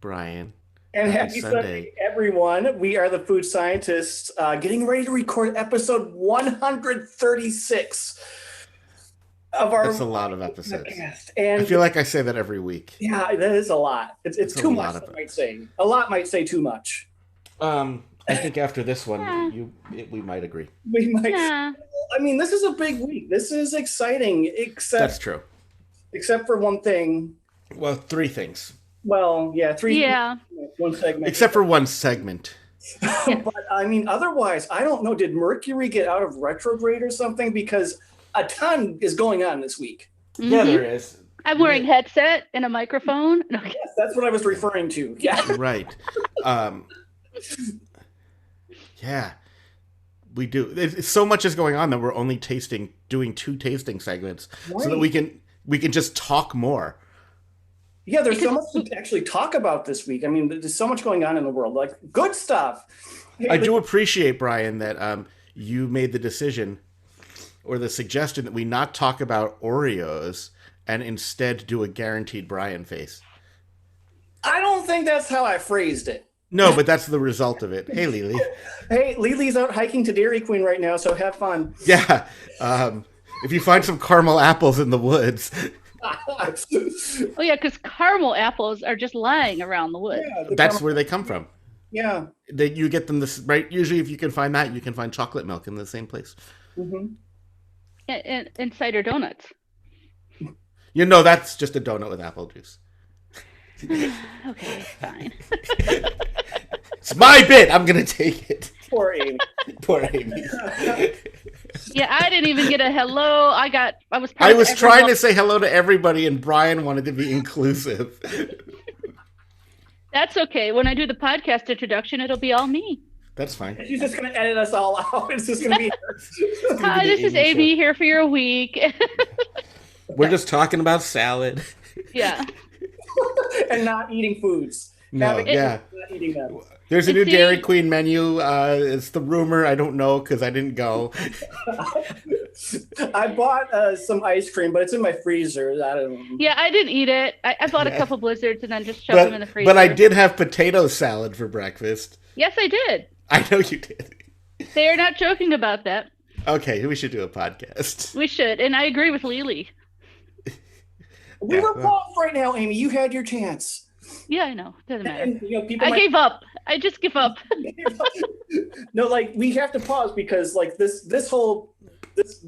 Brian. And happy Sunday, everyone. We are the Food Scientists, getting ready to record episode 136 of our That's a lot of episodes. podcast. I And feel like I say that every week. yeah, that is a lot. It's a too lot much, of I might say. A lot might say too much. I think after this one, we might agree. We might. Yeah. I mean, this is a big week. This is exciting, That's true. except for one thing. Well, three things. Well, yeah, three. Yeah. One segment. Except for one segment. But I mean, otherwise, I don't know. Did Mercury get out of retrograde or something? Because a ton is going on this week. Mm-hmm. Yeah, there is. I'm wearing headset and a microphone. No. Yes, that's what I was referring to. Yeah. Right. Yeah. We do. So much is going on that we're only doing 2 tasting segments, Right. so that we can just talk more. Yeah, there's so much to actually talk about this week. I mean, there's so much going on in the world, like good stuff. I do appreciate, Brian, that you made the decision or the suggestion that we not talk about Oreos and instead do a guaranteed Brian face. I don't think that's how I phrased it. No, but that's the result of it. Hey, Lily. Hey, Lily's out hiking to Dairy Queen right now, so have fun. Yeah. If you find some caramel apples in the woods. Oh, yeah, because caramel apples are just lying around the woods. Yeah, That's where they come from. Yeah. You get them this right. Usually, if you can find that, you can find chocolate milk in the same place. Mm-hmm. And cider donuts. You know, that's just a donut with apple juice. Okay, fine. It's my bit. I'm gonna take it. Poor Amy. Poor Amy. Yeah, I didn't even get a hello. I was. I was trying to say hello to everybody, and Brian wanted to be inclusive. That's okay. When I do the podcast introduction, it'll be all me. That's fine. She's just going to edit us all out. It's just going to be her. Hi, this is Amy here for your week. We're just talking about salad. Yeah. And not eating foods. No, yeah. Not eating them. There's a new Dairy Queen menu. It's the rumor. I don't know because I didn't go. I bought some ice cream, but it's in my freezer. I don't know. Yeah, I didn't eat it. I bought a couple blizzards and then just shoved them in the freezer. But I did have potato salad for breakfast. Yes, I did. I know you did. They are not joking about that. Okay, we should do a podcast. We should, and I agree with Lily. We were paused right now, Amy. You had your chance. Yeah, I know. Doesn't matter. And, I gave up. I just give up. No, like we have to pause because like this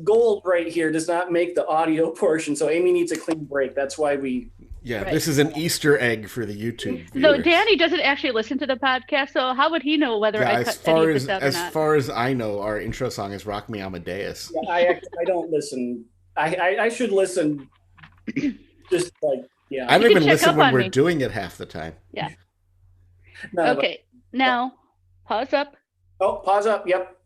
gold right here does not make the audio portion. So Amy needs a clean break. That's why we. Yeah, Right. This is an Easter egg for the YouTube viewers. So Danny doesn't actually listen to the podcast, so how would he know whether I cut any of this out or not? As far as I know, our intro song is "Rock Me Amadeus." Yeah, I don't listen. I should listen. Just like yeah. I don't You even can check listen up when on we're me. doing it half the time. Yeah. No, Okay. Now, pause up. Oh, pause up. Yep.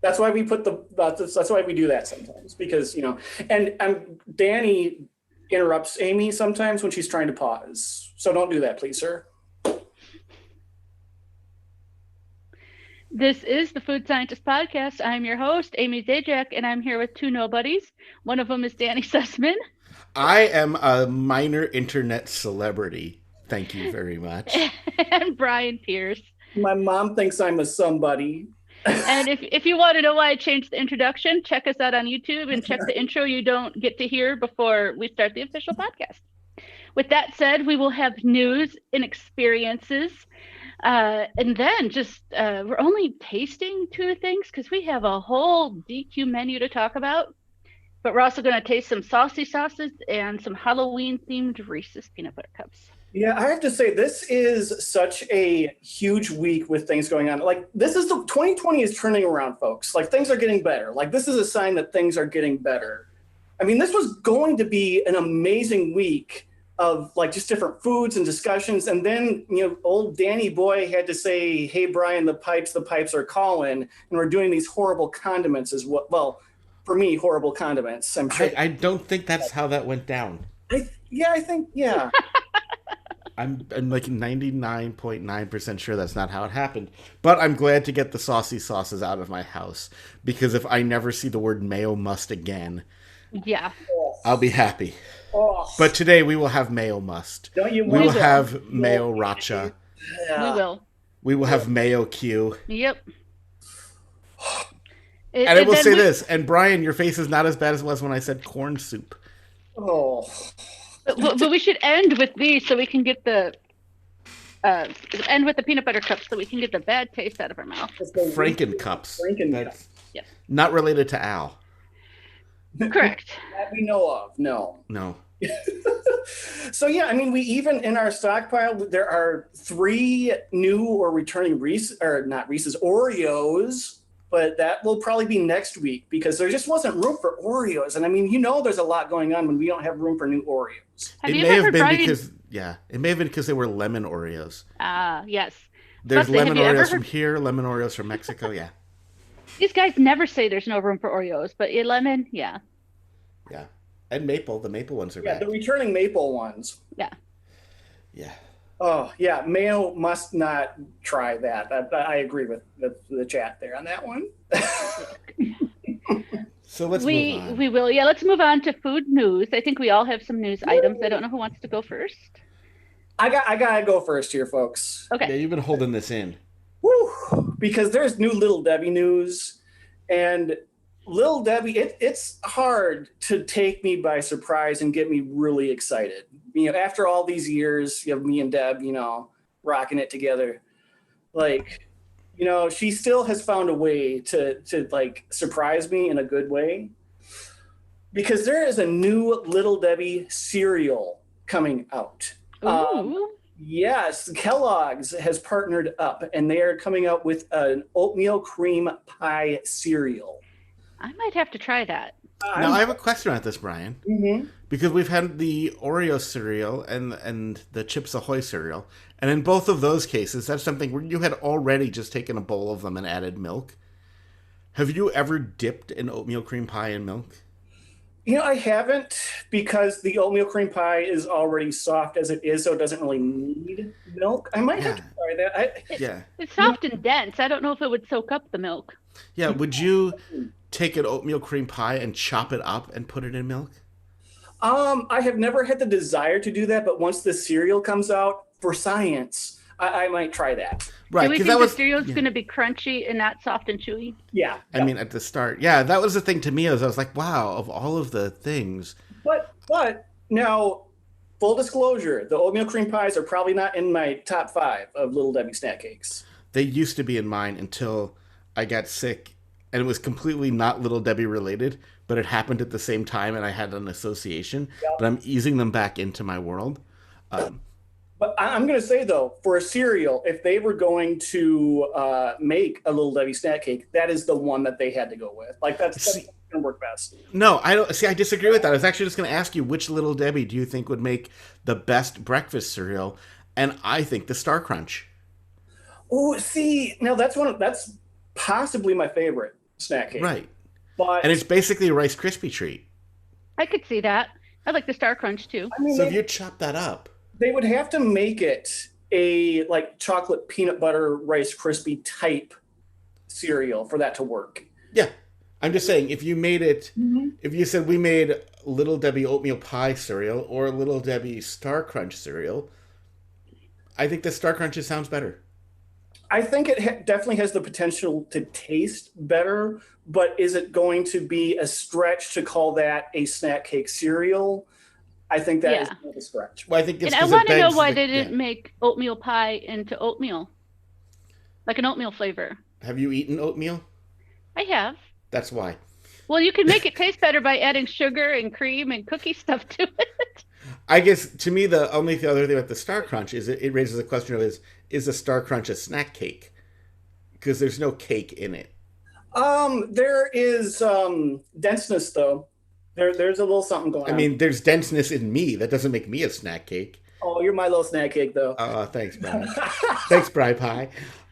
That's why we put that's why we do that sometimes because and Danny interrupts Amy sometimes when she's trying to pause. So don't do that, please, sir. This is the Food Scientist Podcast. I'm your host, Amy Zajac, and I'm here with 2 nobodies. One of them is Danny Sussman. I am a minor internet celebrity. Thank you very much. And Brian Pierce. My mom thinks I'm a somebody. And if you want to know why I changed the introduction, check us out on YouTube and check the intro you don't get to hear before we start the official podcast. With that said, we will have news and experiences. And then just we're only tasting 2 things because we have a whole DQ menu to talk about. But we're also going to taste some saucy sauces and some Halloween-themed Reese's peanut butter cups. Yeah, I have to say this is such a huge week with things going on. Like this is 2020 is turning around, folks. Like things are getting better. Like this is a sign that things are getting better. I mean, this was going to be an amazing week of like just different foods and discussions. And then, old Danny boy had to say, hey, Brian, the pipes are calling. And we're doing these horrible condiments as well. Well, for me, horrible condiments. I'm sure. I don't think that's how that went down. I think. I'm like 99.9% sure that's not how it happened. But I'm glad to get the saucy sauces out of my house. Because if I never see the word mayo must again, Yeah. I'll be happy. Oh, But today we will have mayo must. don't you We want will to- have mayo racha. We will. We will have mayo Q. Yep. And I will then say this, and Brian, your face is not as bad as it was when I said corn soup. Oh, But we should end with these so we can get the end with the peanut butter cups so we can get the bad taste out of our mouth. Franken-cups. Franken-cups. That's Yes. not related to Al. Correct. That we know of, no. No. So yeah, I mean, we even in our stockpile there are 3 new or returning Reese or not Reese's Oreos, but that will probably be next week because there just wasn't room for Oreos, and I mean, there's a lot going on when we don't have room for new Oreos. Have It you may ever have been Brian? because it may have been because they were lemon Oreos. Yes. There's But have lemon you ever Oreos from heard- here, lemon Oreos from Mexico. Yeah, These guys never say there's no room for Oreos, but lemon, yeah. yeah, and maple. The maple ones are Yeah, back. the returning maple ones. Yeah. Yeah. Oh yeah, Mayo must not try that. I agree with the chat there on that one. So let's move on. We will. Yeah, let's move on to food news. I think we all have some news items. I don't know who wants to go first. I gotta go first here, folks. Yeah, Okay. you've been holding this in. Woo! Because there's new Little Debbie news, and Little Debbie, it's hard to take me by surprise and get me really excited. After all these years, you have me and Deb, rocking it together. Like, she still has found a way to like surprise me in a good way. Because there is a new Little Debbie cereal coming out. Ooh. Yes, Kellogg's has partnered up, and they are coming out with an oatmeal cream pie cereal. I might have to try that. Now I have a question about this, Brian, Mhm. because we've had the Oreo cereal and the Chips Ahoy cereal, and in both of those cases, that's something where you had already just taken a bowl of them and added milk. Have you ever dipped an oatmeal cream pie in milk? I haven't, because the oatmeal cream pie is already soft as it is, so it doesn't really need milk. I might have to try that. Yeah. It's soft and dense. I don't know if it would soak up the milk. Yeah, would you take an oatmeal cream pie and chop it up and put it in milk? I have never had the desire to do that, but once the cereal comes out for science, I might try that. Right, Do we because think that was the cereal's going to be crunchy and not soft and chewy? Yeah. I mean, at the start, yeah, that was the thing to me. I was like, wow, of all of the things. But now, full disclosure, the oatmeal cream pies are probably not in my top 5 of Little Debbie snack cakes. They used to be in mine until I got sick, and it was completely not Little Debbie related, but it happened at the same time, and I had an association. Yep. But I'm easing them back into my world. But I'm going to say, though, for a cereal, if they were going to make a Little Debbie snack cake, that is the one that they had to go with. Like, that's going to work best. No, I don't see. I disagree with that. I was actually just going to ask you, which Little Debbie do you think would make the best breakfast cereal? And I think the Star Crunch. Oh, see, now that's possibly my favorite snack cake. Right. But And it's basically a Rice Krispie treat. I could see that. I like the Star Crunch too. I mean, So if you chop that up. they would have to make it a like chocolate peanut butter Rice Krispie type cereal for that to work. Yeah. I'm just saying, if you made it, if you said we made Little Debbie oatmeal pie cereal or Little Debbie Star Crunch cereal, I think the Star Crunches sounds better. I think it definitely has the potential to taste better, but is it going to be a stretch to call that a snack cake cereal? I think that is a stretch. Well, I think it's And I 'cause it want to know begs why the- they didn't make oatmeal pie into oatmeal, like an oatmeal flavor. Have you eaten oatmeal? I have. That's why. Well, you can make it taste better by adding sugar and cream and cookie stuff to it. I guess, to me, the only other thing about the Star Crunch is it raises the question of is a Star Crunch a snack cake? Because there's no cake in it. There is denseness though. There's a little something going on. I mean, there's denseness in me. That doesn't make me a snack cake. Oh, you're my little snack cake though. Thanks, Brian. Thanks, Bri Pie.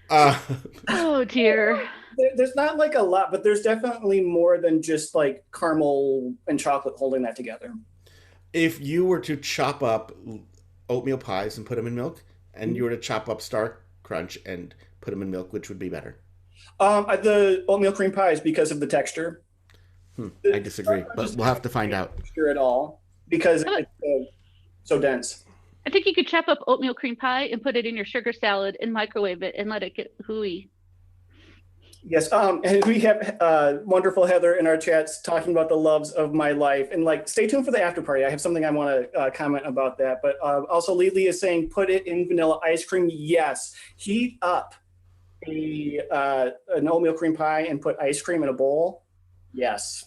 Oh dear. There's not like a lot, but there's definitely more than just like caramel and chocolate holding that together. If you were to chop up oatmeal pies and put them in milk, and you were to chop up Star Crunch and put them in milk, which would be better? The oatmeal cream pies because of the texture. I disagree, but we'll have to find out. Texture at all. because it's so dense. I think you could chop up oatmeal cream pie and put it in your sugar salad and microwave it and let it get hooey. Yes, and we have wonderful Heather in our chats talking about the loves of my life, and like, stay tuned for the after party. I have something I want to comment about that, but also Lily is saying put it in vanilla ice cream. Yes, heat up an oatmeal cream pie and put ice cream in a bowl. Yes.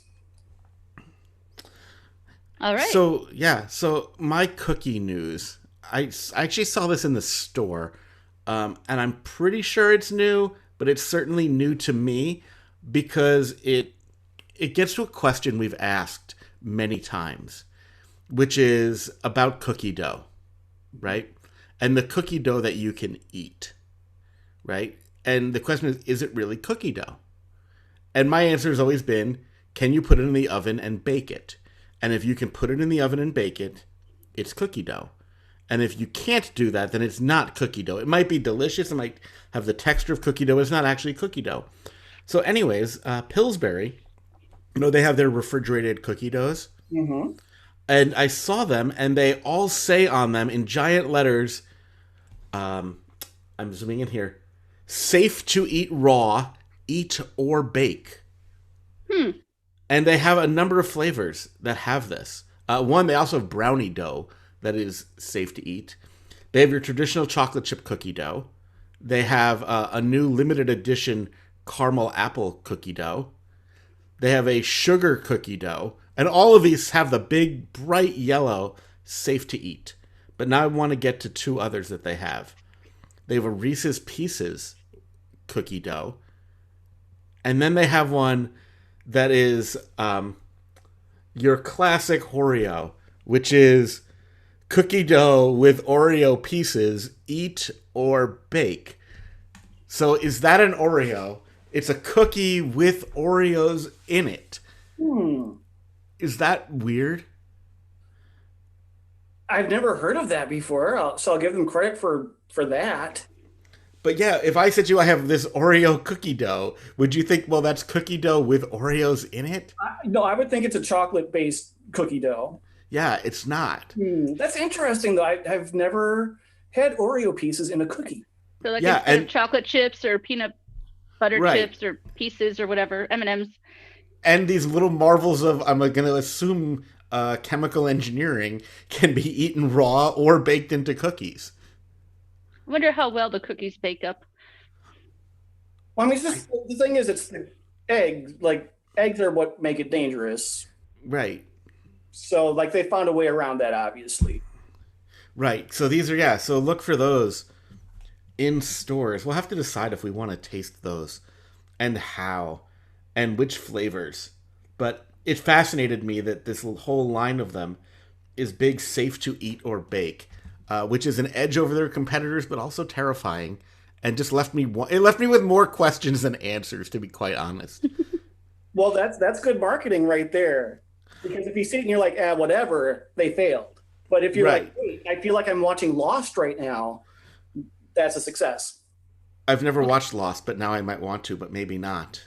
All right. So my cookie news. I actually saw this in the store, and I'm pretty sure it's new, but it's certainly new to me because it gets to a question we've asked many times, which is about cookie dough, right? And the cookie dough that you can eat, right? And the question is it really cookie dough? And my answer has always been, can you put it in the oven and bake it? And if you can put it in the oven and bake it, it's cookie dough. And if you can't do that, then it's not cookie dough. It might be delicious. It might have the texture of cookie dough. It's not actually cookie dough. So anyways, Pillsbury, they have their refrigerated cookie doughs. Mm-hmm. And I saw them, and they all say on them in giant letters, I'm zooming in here, safe to eat raw, eat or bake. And they have a number of flavors that have this. One, they also have brownie dough that is safe to eat. They have your traditional chocolate chip cookie dough. They have a new limited edition caramel apple cookie dough. They have a sugar cookie dough. And all of these have the big, bright yellow, safe to eat. But now I want to get to two others that they have. They have a Reese's Pieces cookie dough. And then they have one that is your classic Oreo, which is cookie dough with Oreo pieces, eat or bake. So is that an Oreo? It's a cookie with Oreos in it. Is that weird? I've never heard of that before, so I'll give them credit for that. But yeah, if I said to you I have this Oreo cookie dough, would you think, well, that's cookie dough with Oreos in it? No, I would think it's a chocolate-based cookie dough. Yeah, it's not. That's interesting, though. I've never had Oreo pieces in a cookie. So like instead of chocolate chips or peanut butter chips or pieces or whatever, M&Ms. And these little marvels of, I'm going to assume, chemical engineering can be eaten raw or baked into cookies. I wonder how well the cookies bake up. Well, I mean, the thing is, it's eggs. Like, eggs are what make it dangerous. Right. So, like, they found a way around that, obviously. Right. So these are, so look for those in stores. We'll have to decide if we want to taste those and how and which flavors. But it fascinated me that this whole line of them is big, safe to eat or bake, which is an edge over their competitors, but also terrifying. And just left me with more questions than answers, to be quite honest. Well, that's good marketing right there. Because if you see it and you're like, whatever, they failed. But if you're like, hey, I feel like I'm watching Lost right now, that's a success. I've never watched Lost, but now I might want to, but maybe not.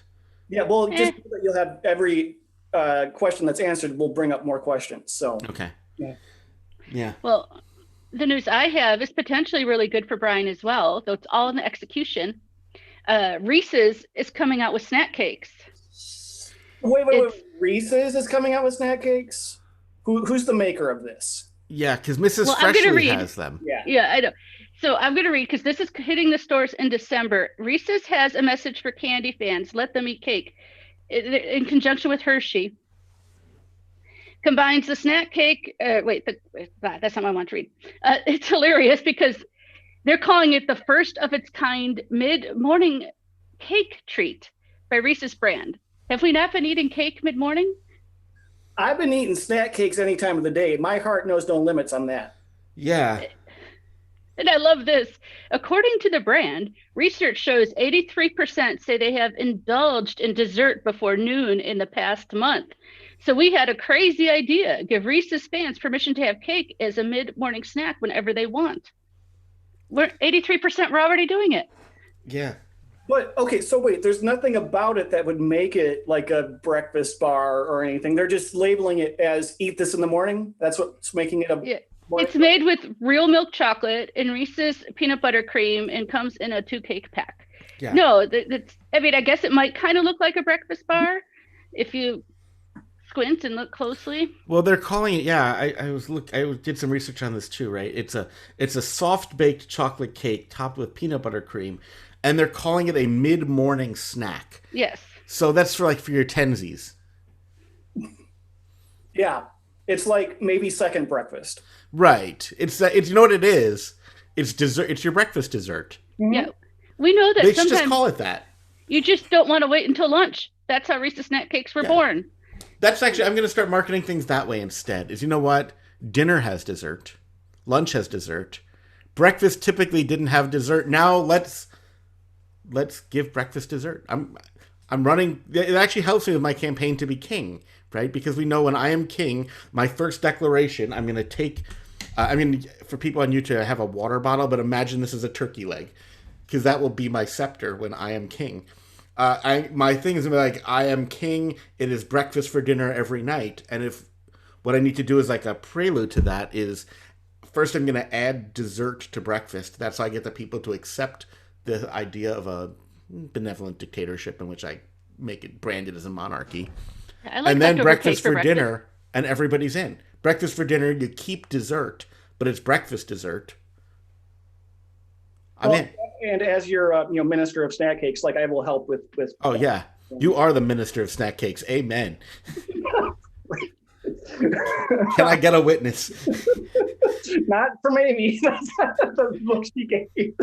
Yeah, well, just you'll have every question that's answered will bring up more questions. So okay. Yeah. Well, the news I have is potentially really good for Brian as well, though it's all in the execution. Reese's is coming out with snack cakes. Wait. Reese's is coming out with snack cakes? Who's the maker of this? Yeah, because Mrs. Freshly has them. Yeah, I know. So I'm going to read, because this is hitting the stores in December. Reese's has a message for candy fans. Let them eat cake. In conjunction with Hershey. Combines the snack cake. That's not what I want to read. It's hilarious because they're calling it the first of its kind mid-morning cake treat by Reese's brand. Have we not been eating cake mid-morning? I've been eating snack cakes any time of the day. My heart knows no limits on that. Yeah. And I love this. According to the brand, research shows 83% say they have indulged in dessert before noon in the past month. So we had a crazy idea. Give Reese's fans permission to have cake as a mid-morning snack whenever they want. We're 83%, we're already doing it. Yeah. But okay, so wait, there's nothing about it that would make it like a breakfast bar or anything. They're just labeling it as eat this in the morning. That's what's making it a Yeah. morning. It's made with real milk chocolate and Reese's peanut butter cream and comes in a 2-cake pack. Yeah. No, that's, I mean, I guess it might kind of look like a breakfast bar if you squint and look closely. Well, they're calling it. Yeah, I did some research on this too. Right, it's a soft baked chocolate cake topped with peanut butter cream, and they're calling it a mid morning snack. Yes. So that's for your tensies. Yeah, it's like maybe second breakfast. Right. It's you know what it is. It's dessert. It's your breakfast dessert. Mm-hmm. Yeah. We know that They should sometimes just call it that. you just don't want to wait until lunch. That's how Reese's snack cakes were born. That's actually, I'm going to start marketing things that way instead. Is, you know what? Dinner has dessert. Lunch has dessert. Breakfast typically didn't have dessert. Now let's give breakfast dessert. I'm running. It actually helps me with my campaign to be king, right? Because we know when I am king, my first declaration, I'm going to take. For people on YouTube, I have a water bottle, but imagine this is a turkey leg, because that will be my scepter when I am king. My thing is like, I am king. It is breakfast for dinner every night. And if what I need to do is like a prelude to that is first I'm going to add dessert to breakfast. That's how I get the people to accept the idea of a benevolent dictatorship in which I make it branded as a monarchy. I like and then leftover breakfast cake for dinner, and everybody's in. Breakfast for dinner, you keep dessert, but it's breakfast dessert. I'm in. And as your minister of snack cakes, like I will help with. Oh yeah, you are the minister of snack cakes. Amen. Can I get a witness? Not from Amy. That's the book she gave.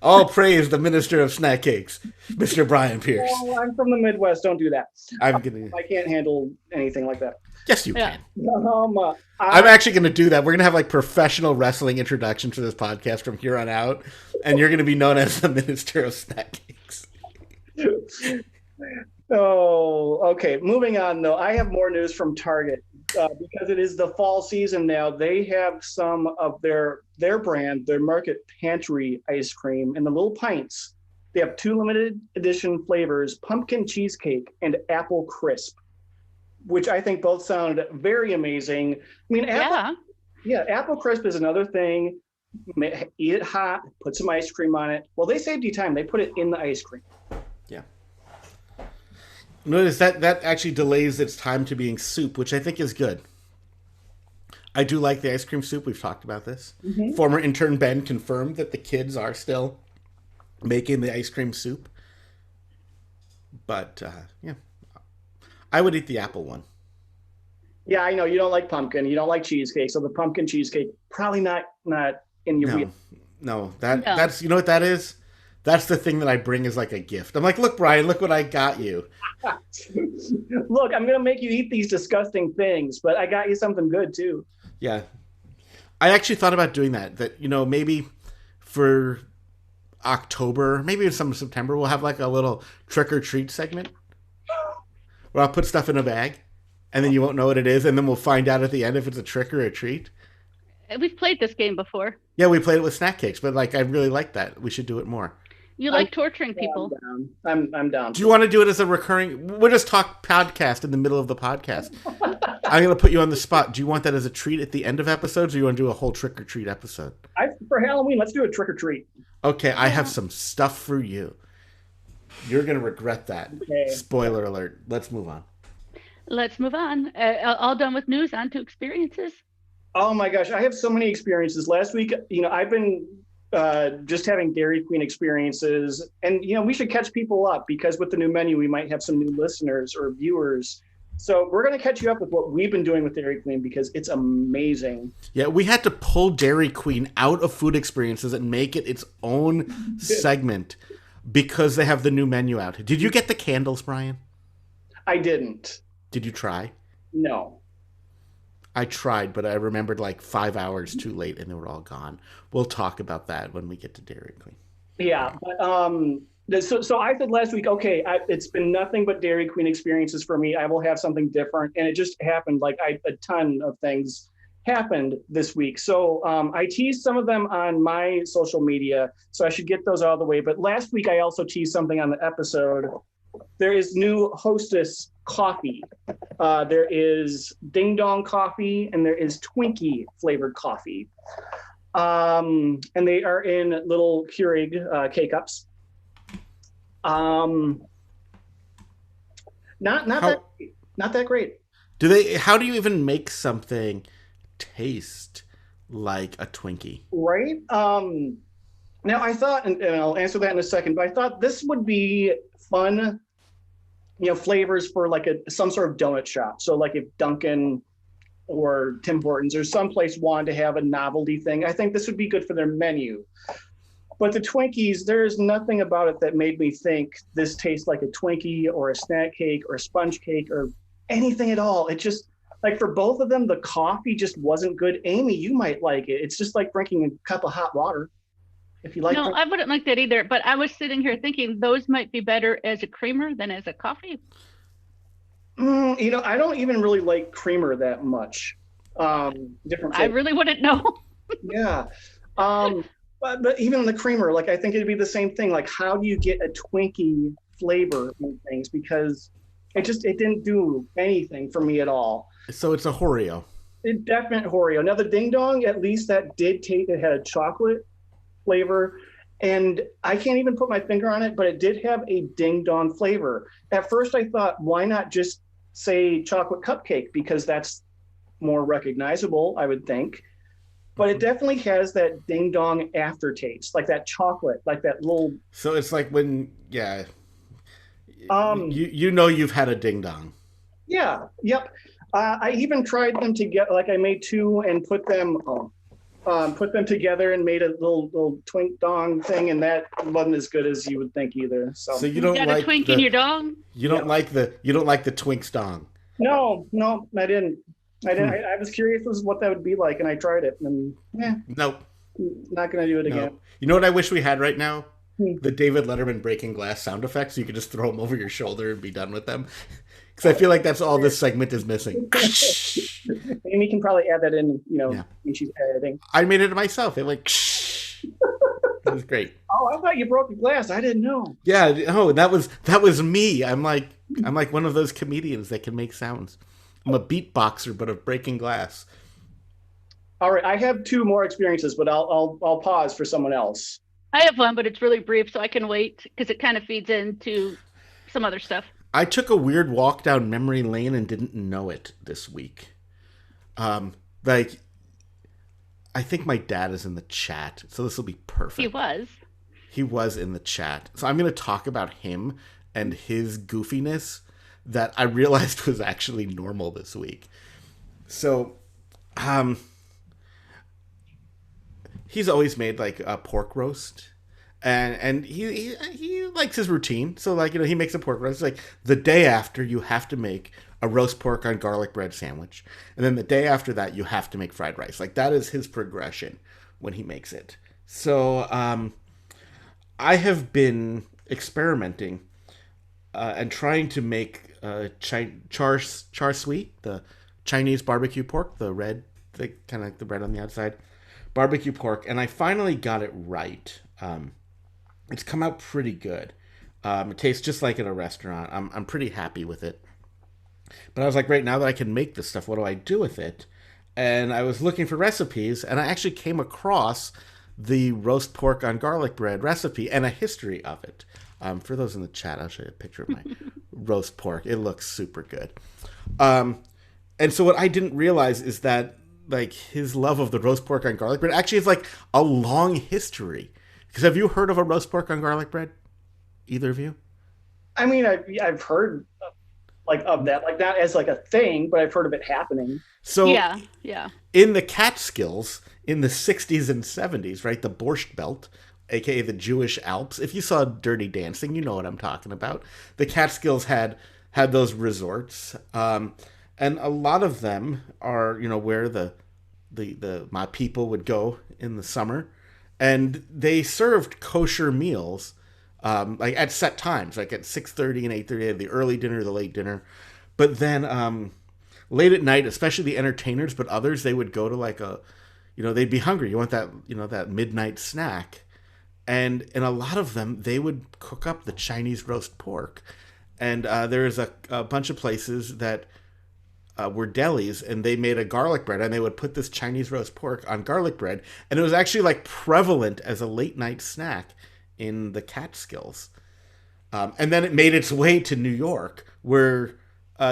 All praise the minister of snack cakes, Mr. Brian Pierce. Oh, I'm from the Midwest. Don't do that. I can't handle anything like that. Yes, you can. I'm actually going to do that. We're going to have like professional wrestling introduction to this podcast from here on out, and you're going to be known as the minister of snack cakes. Oh, okay. Moving on, though. I have more news from Target because it is the fall season now. They have some of their brand, their Market Pantry ice cream in the little pints. They have 2 limited edition flavors, pumpkin cheesecake and apple crisp, which I think both sound very amazing. I mean, apple crisp is another thing. Eat it hot, put some ice cream on it. Well, they saved you time. They put it in the ice cream. Yeah. Notice that actually delays its time to being soup, which I think is good. I do like the ice cream soup. We've talked about this. Mm-hmm. Former intern Ben confirmed that the kids are still making the ice cream soup. But, yeah. I would eat the apple one. Yeah, I know. You don't like pumpkin. You don't like cheesecake. So the pumpkin cheesecake, probably not in your wheel. No. That's, you know what that is? That's the thing that I bring as like a gift. I'm like, look, Brian, look what I got you. Look, I'm going to make you eat these disgusting things, but I got you something good too. Yeah. I actually thought about doing that. That, maybe for October, maybe in some September, we'll have like a little trick or treat segment where I'll put stuff in a bag and then you won't know what it is. And then we'll find out at the end if it's a trick or a treat. We've played this game before. Yeah, we played it with snack cakes, but like I really like that. We should do it more. You like torturing people. I'm down. Do you want to do it as a recurring? We'll just talk podcast in the middle of the podcast. I'm going to put you on the spot. Do you want that as a treat at the end of episodes, or you want to do a whole trick or treat episode? For Halloween, let's do a trick or treat. Okay, I have some stuff for you. You're going to regret that. Okay. Spoiler alert. Let's move on. All done with news, on to experiences. Oh my gosh, I have so many experiences. Last week, I've been just having Dairy Queen experiences, and we should catch people up because with the new menu, we might have some new listeners or viewers. So we're going to catch you up with what we've been doing with Dairy Queen because it's amazing. Yeah, we had to pull Dairy Queen out of food experiences and make it its own segment because they have the new menu out. Did you get the candles, Brian? I didn't. Did you try? No. I tried, but I remembered like 5 hours too late and they were all gone. We'll talk about that when we get to Dairy Queen. Yeah, but so I said last week, okay, it's been nothing but Dairy Queen experiences for me. I will have something different. And it just happened, like a ton of things happened this week. So I teased some of them on my social media, so I should get those out of the way. But last week I also teased something on the episode. There is new Hostess coffee. There is Ding Dong coffee, and there is Twinkie flavored coffee. And they are in little Keurig K-cups. Not that great. How do you even make something taste like a Twinkie? Right. Now I thought, and I'll answer that in a second, but I thought this would be fun, flavors for like some sort of donut shop. So like if Dunkin' or Tim Hortons or someplace wanted to have a novelty thing, I think this would be good for their menu. But the Twinkies, there's nothing about it that made me think this tastes like a Twinkie or a snack cake or a sponge cake or anything at all. It just, like for both of them, the coffee just wasn't good. Amy, you might like it. It's just like drinking a cup of hot water. If you like. No, I wouldn't like that either. But I was sitting here thinking those might be better as a creamer than as a coffee. I don't even really like creamer that much. Different. I really wouldn't know. Yeah. But even the creamer, like I think it'd be the same thing. Like, how do you get a Twinkie flavor in things? Because it didn't do anything for me at all. So it's a Oreo. It definitely Oreo. Now the Ding Dong, at least that did taste. It had a chocolate flavor, and I can't even put my finger on it, but it did have a Ding Dong flavor. At first, I thought, why not just say chocolate cupcake, because that's more recognizable, I would think. But it definitely has that Ding Dong aftertaste, like that chocolate, like that little. So it's like when, yeah. You've had a Ding Dong. Yeah. Yep. I even tried them together. Like I made two and put them together and made a little twink dong thing, and that wasn't as good as you would think either. So you don't got like a twink in your dong? You don't like the Twinks dong. No, I didn't. I was curious as what that would be like, and I tried it, and nope, not gonna do it again. You know what I wish we had right now? The David Letterman breaking glass sound effects. So you could just throw them over your shoulder and be done with them. Because I feel like that's all this segment is missing. Amy can probably add that in, when she's editing. I made it myself. It went. That was great. Oh, I thought you broke the glass. I didn't know. Yeah. Oh, that was me. I'm like one of those comedians that can make sounds. I'm a beatboxer, but of breaking glass. All right, I have two more experiences, but I'll pause for someone else. I have one, but it's really brief, so I can wait because it kind of feeds into some other stuff. I took a weird walk down memory lane and didn't know it this week. I think my dad is in the chat, so this will be perfect. He was in the chat. So I'm going to talk about him and his goofiness that I realized was actually normal this week. So, he's always made like a pork roast, and he likes his routine. So he makes a pork roast. It's like the day after you have to make a roast pork on garlic bread sandwich, and then the day after that you have to make fried rice. Like that is his progression when he makes it. So I have been experimenting and trying to make char siu, the Chinese barbecue pork, the red, kind of like the red on the outside, barbecue pork, and I finally got it right. It's come out pretty good. It tastes just like at a restaurant. I'm pretty happy with it. But I was like, right now that I can make this stuff, what do I do with it? And I was looking for recipes, and I actually came across the roast pork on garlic bread recipe and a history of it. For those in the chat, I'll show you a picture of my roast pork. It looks super good. And so what I didn't realize is that his love of the roast pork on garlic bread actually is like a long history. Because have you heard of a roast pork on garlic bread? Either of you? I mean, I've heard of that, like not as like a thing, but I've heard of it happening. So yeah. In the Catskills in the 60s and 70s, right, the Borscht Belt, aka the Jewish Alps. If you saw Dirty Dancing, you know what I'm talking about. The Catskills had those resorts, and a lot of them are where the my people would go in the summer, and they served kosher meals at set times, like at 6:30 and 8:30, the early dinner, the late dinner. But then late at night, especially the entertainers, but others, they would go to like they'd be hungry. You want that, that midnight snack. And in a lot of them, they would cook up the Chinese roast pork. And there's a bunch of places that were delis, and they made a garlic bread, and they would put this Chinese roast pork on garlic bread. And it was actually like prevalent as a late night snack in the Catskills. And then it made its way to New York, where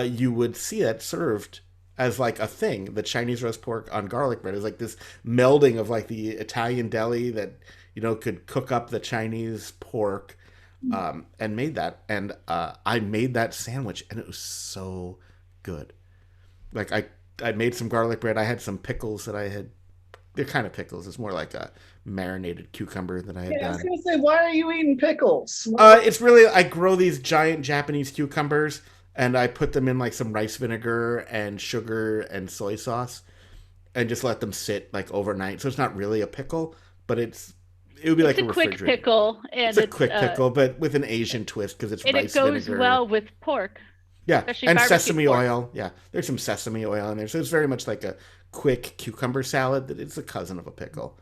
you would see it served as like a thing. The Chinese roast pork on garlic bread is like this melding of like the Italian deli that, could cook up the Chinese pork, and made that. And I made that sandwich, and it was so good. Like I made some garlic bread. I had some pickles that I had. They're kind of pickles. It's more like a marinated cucumber that I had done. I was going to say, why are you eating pickles? It's really, I grow these giant Japanese cucumbers, and I put them in like some rice vinegar and sugar and soy sauce, and just let them sit like overnight. So it's not really a pickle, but it would be like a refrigerator. Quick pickle, and it's a quick pickle, but with an Asian twist because it's rice vinegar. And it goes well with pork. Yeah, and sesame pork. oil. Yeah, there's some sesame oil in there, so it's very much like a quick cucumber salad. That it's a cousin of a pickle.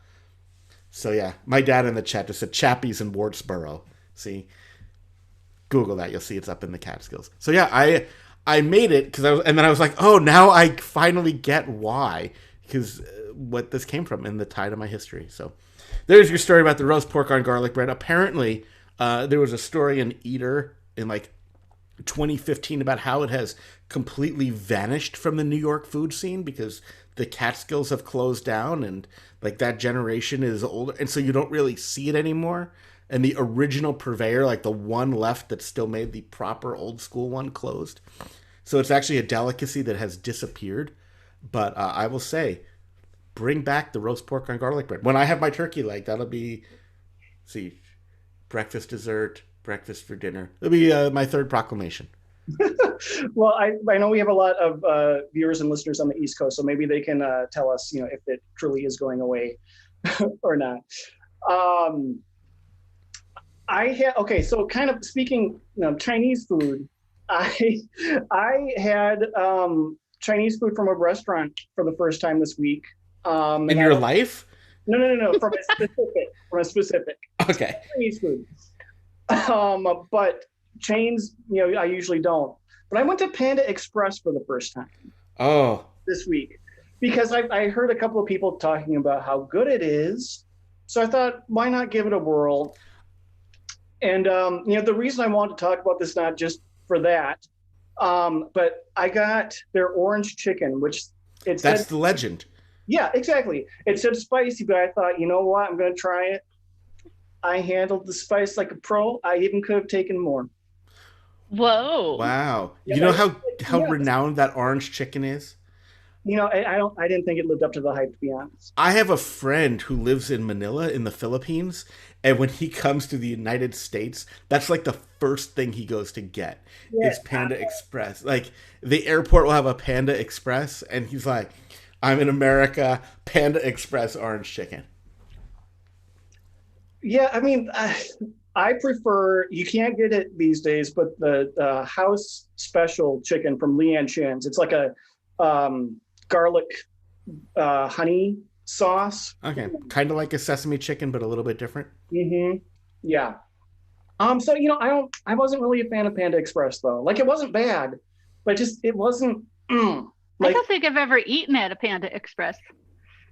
So yeah, my dad in the chat just said Chappies in Wardsboro. See, Google that, you'll see it's up in the Catskills. So yeah, I made it and then I was like, oh, now I finally get why, because what this came from in the tide of my history. So there's your story about the roast pork on garlic bread. Apparently, there was a story in Eater in like 2015 about how it has completely vanished from the New York food scene because the Catskills have closed down, and like that generation is older, and so you don't really see it anymore. And the original purveyor, like the one left that still made the proper old school one, closed. So it's actually a delicacy that has disappeared. But I will say, bring back the roast pork on garlic bread. When I have my turkey leg, that'll be, breakfast, dessert, breakfast for dinner. It'll be my third proclamation. Well, I know we have a lot of viewers and listeners on the East Coast, so maybe they can tell us, if it truly is going away or not. So kind of speaking Chinese food, I had Chinese food from a restaurant for the first time this week. In your life? No, from a specific. Okay. Chinese food. But chains, I usually don't. But I went to Panda Express for the first time. Oh. This week. Because I heard a couple of people talking about how good it is. So I thought, why not give it a whirl? And, the reason I want to talk about this, not just for that, but I got their orange chicken, which that's the legend. Yeah, exactly. It said spicy, but I thought, you know what? I'm going to try it. I handled the spice like a pro. I even could have taken more. Whoa! Wow! Yeah, you know how renowned that orange chicken is. I didn't think it lived up to the hype, to be honest. I have a friend who lives in Manila in the Philippines, and when he comes to the United States, that's like the first thing he goes to get is Panda Express. Like the airport will have a Panda Express, and he's like, "I'm in America, Panda Express orange chicken." Yeah, I mean, I prefer, you can't get it these days, but the house special chicken from Leanne Chin's. It's like a garlic honey sauce. Okay, kind of like a sesame chicken, but a little bit different. Mm-hmm. Yeah. So I wasn't really a fan of Panda Express though. Like it wasn't bad, but it wasn't. I don't think I've ever eaten at a Panda Express.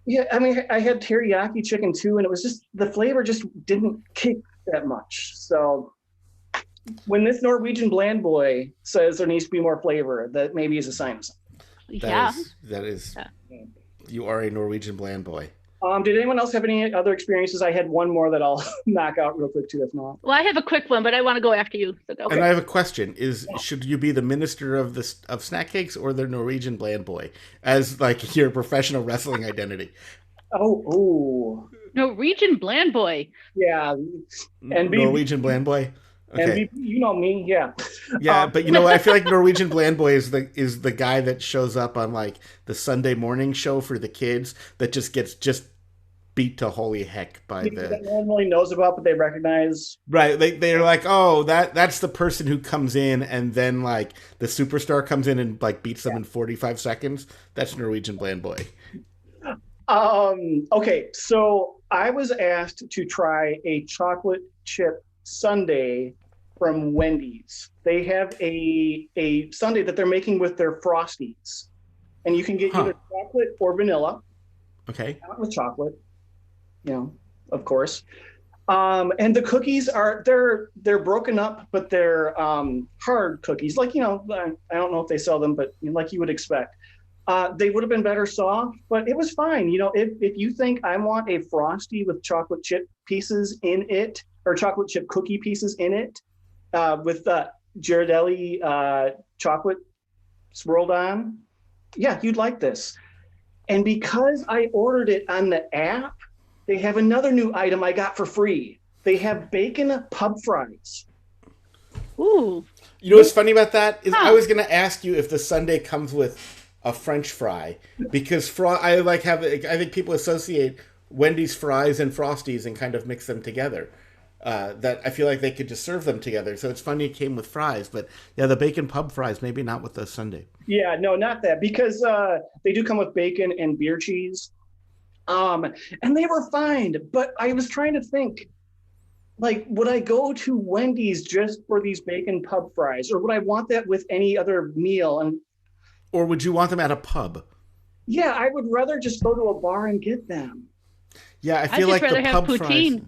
Yeah, I mean, I had teriyaki chicken too, and it was just, the flavor just didn't kick that much. So when this Norwegian bland boy says there needs to be more flavor, that maybe is a sign of something. That is. You are a Norwegian bland boy. Did anyone else have any other experiences? I had one more that I'll knock out real quick too, if not. Well, I have a quick one, but I want to go after you. So go. And I have a question: should you be the minister of snack cakes or the Norwegian bland boy as like your professional wrestling identity? Oh. Norwegian bland boy. Yeah. And Norwegian bland boy. Okay. And you know me, yeah. Yeah, but you know what? I feel like Norwegian bland boy is the guy that shows up on like the Sunday morning show for the kids that just gets beat to holy heck by that no one really knows about, but they recognize. Right. They're like, oh, that's the person who comes in, and then like the superstar comes in and like beats them in 45 seconds. That's Norwegian Bland Boy. Okay, so I was asked to try a chocolate chip sundae from Wendy's. They have a sundae that they're making with their Frosties, and you can get either chocolate or vanilla. Okay. Not with chocolate, of course. And the cookies they're broken up, but they're hard cookies. Like, I don't know if they sell them, but like you would expect. They would have been better soft, but it was fine. If you think I want a Frosty with chocolate chip pieces in it, or chocolate chip cookie pieces in it, with Ghirardelli chocolate swirled on, yeah, you'd like this. And because I ordered it on the app, they have another new item I got for free. They have bacon pub fries. Ooh. You know what's funny about that is I was going to ask you if the sundae comes with a French fry, because I think people associate Wendy's fries and Frosties and kind of mix them together. That I feel like they could just serve them together. So it's funny it came with fries, but yeah, the bacon pub fries, maybe not with the sundae. Yeah, no, not that, because they do come with bacon and beer cheese. And they were fine, but I was trying to think, like, would I go to Wendy's just for these bacon pub fries, or would I want that with any other meal? Or would you want them at a pub? Yeah, I would rather just go to a bar and get them. Yeah, I feel like the pub fries.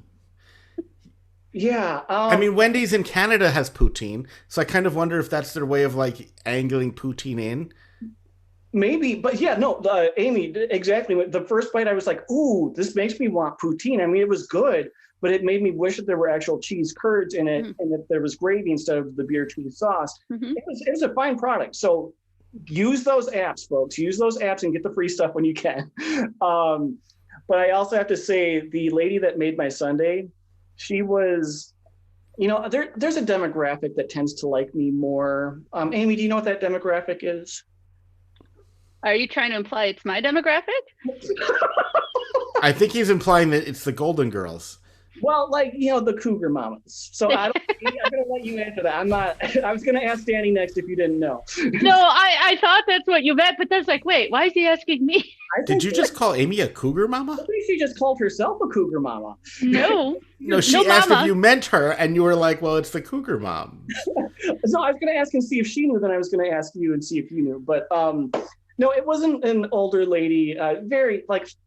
Yeah. I mean, Wendy's in Canada has poutine, so I kind of wonder if that's their way of like angling poutine in. Maybe, but yeah, no, Amy, exactly. The first bite, I was like, ooh, this makes me want poutine. I mean, it was good, but it made me wish that there were actual cheese curds in it, and that there was gravy instead of the beer cheese sauce. Mm-hmm. It was a fine product. So use those apps, folks. Use those apps and get the free stuff when you can. But I also have to say, the lady that made my sundae, she was, there's a demographic that tends to like me more. Amy, do you know what that demographic is? Are you trying to imply it's my demographic? I think he's implying that it's the Golden Girls. Well, the cougar mamas. So I'm going to let you answer that. I was going to ask Danny next if you didn't know. No, I thought that's what you meant, but that's like, wait, why is he asking me? Did you just call Amy a cougar mama? I think she just called herself a cougar mama. No. No, she asked if you meant her, and you were like, well, it's the cougar mom. So I was going to ask and see if she knew, then I was going to ask you and see if you knew. But no, it wasn't an older lady. Very,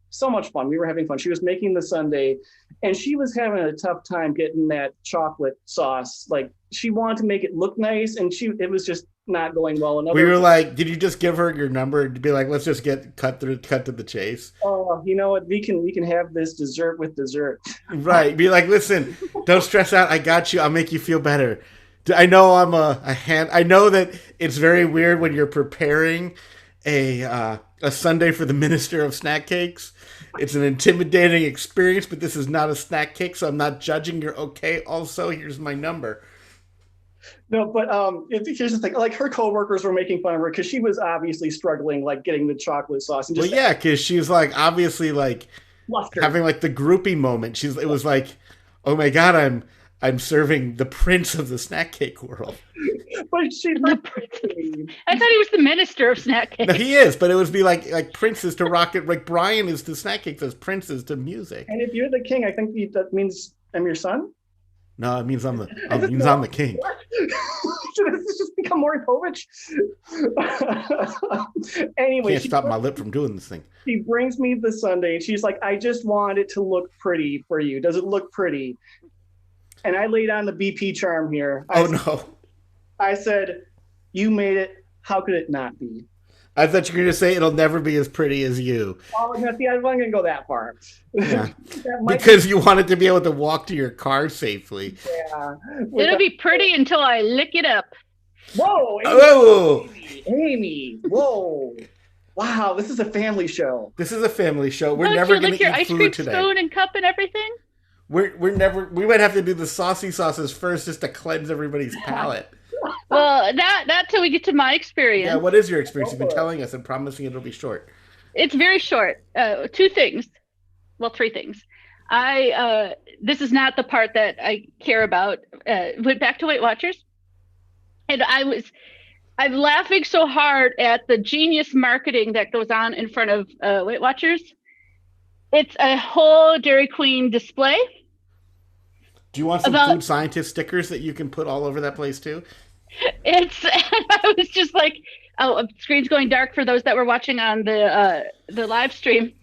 so much fun. We were having fun. She was making the sundae, and she was having a tough time getting that chocolate sauce. Like, she wanted to make it look nice, and it was just not going well. We were like, did you just give her your number to be like, let's just get cut to the chase? Oh, you know what? We can have this dessert with dessert. Right. Be like, listen, don't stress out. I got you. I'll make you feel better. I know I'm a hand. I know that it's very weird when you're preparing a sundae for the minister of snack cakes. It's an intimidating experience, but this is not a snack cake, so I'm not judging. You're okay. Also, here's my number. No, but here's the thing. Like, her coworkers were making fun of her because she was obviously struggling, getting the chocolate sauce. And just, well, yeah, because she was obviously having the groupie moment. It was like, oh my god, I'm serving the prince of the snack cake world. But she's I thought he was the minister of snack cake. No, he is, but it would be like princes to rocket. Like Brian is to snack cakes as princes to music. And if you're the king, I think that means I'm your son. No, it means I'm the king. Should this just become Maury Povich? Anyway, can't stop my lip from doing this thing. She brings me the sundae, and she's like, I just want it to look pretty for you. Does it look pretty? And I laid on the BP charm here. I said, you made it. How could it not be? I thought you were going to say it'll never be as pretty as you. Oh, no, see, I wasn't going to go that far. Yeah. Because you wanted to be able to walk to your car safely. Yeah. It'll be pretty until I lick it up. Whoa. Amy. Oh. Amy. Whoa. Wow, this is a family show. This is a family show. We're never going to eat ice food cream today. Spoon and cup and everything? We might have to do the saucy sauces first just to cleanse everybody's palate. Well, not till we get to my experience. Yeah, what is your experience? You've been telling us and promising it'll be short. It's very short. 2 things. well, three things. This is not the part that I care about. Went back to Weight Watchers, and I'm laughing so hard at the genius marketing that goes on in front of Weight Watchers. It's a whole Dairy Queen display. Do you want some food scientist stickers that you can put all over that place too? I was just like, oh, screen's going dark for those that were watching on the live stream.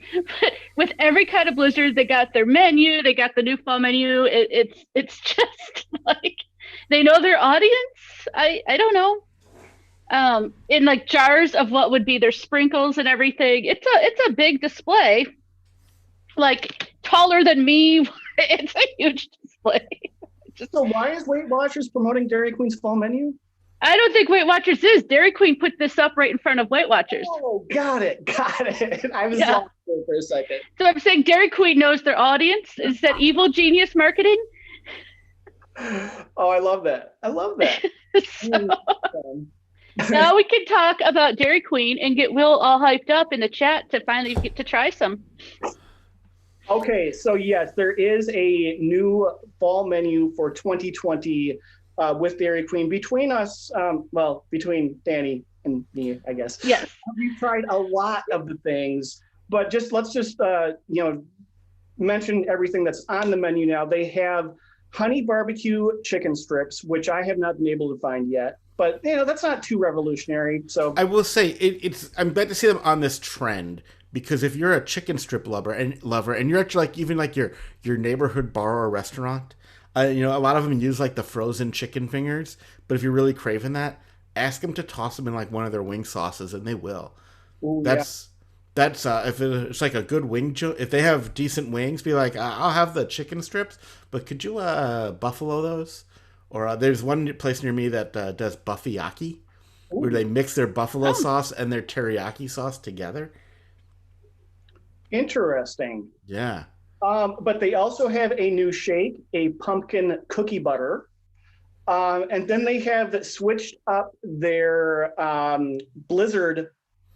But with every kind of blizzard, they got their menu, they got the new fall menu. It's just like they know their audience. I don't know. In like jars of what would be their sprinkles and everything. It's a big display, like taller than me. It's a huge display. So why is Weight Watchers promoting Dairy Queen's fall menu? I don't think Weight Watchers is. Dairy Queen put this up right in front of Weight Watchers. Oh, got it. I was lost for a second. So I'm saying Dairy Queen knows their audience. Is that evil genius marketing? Oh, I love that. Now we can talk about Dairy Queen and get Will all hyped up in the chat to finally get to try some. Okay, so yes, there is a new fall menu for 2020 with Dairy Queen. Between us, between Danny and me, I guess. Yes. We've tried a lot of the things, but let's just mention everything that's on the menu now. They have honey barbecue chicken strips, which I have not been able to find yet. But that's not too revolutionary. So I will say I'm glad to see them on this trend. Because if you're a chicken strip lover and you're actually like even like your neighborhood bar or restaurant, a lot of them use like the frozen chicken fingers. But if you're really craving that, ask them to toss them in like one of their wing sauces, and they will. Ooh, that's if it's like a good wing. If they have decent wings, be like, I'll have the chicken strips, but could you buffalo those? Or there's one place near me that does buffyaki, where they mix their buffalo sauce and their teriyaki sauce together. Interesting. Yeah. But they also have a new shake, a pumpkin cookie butter. And then they have switched up their Blizzard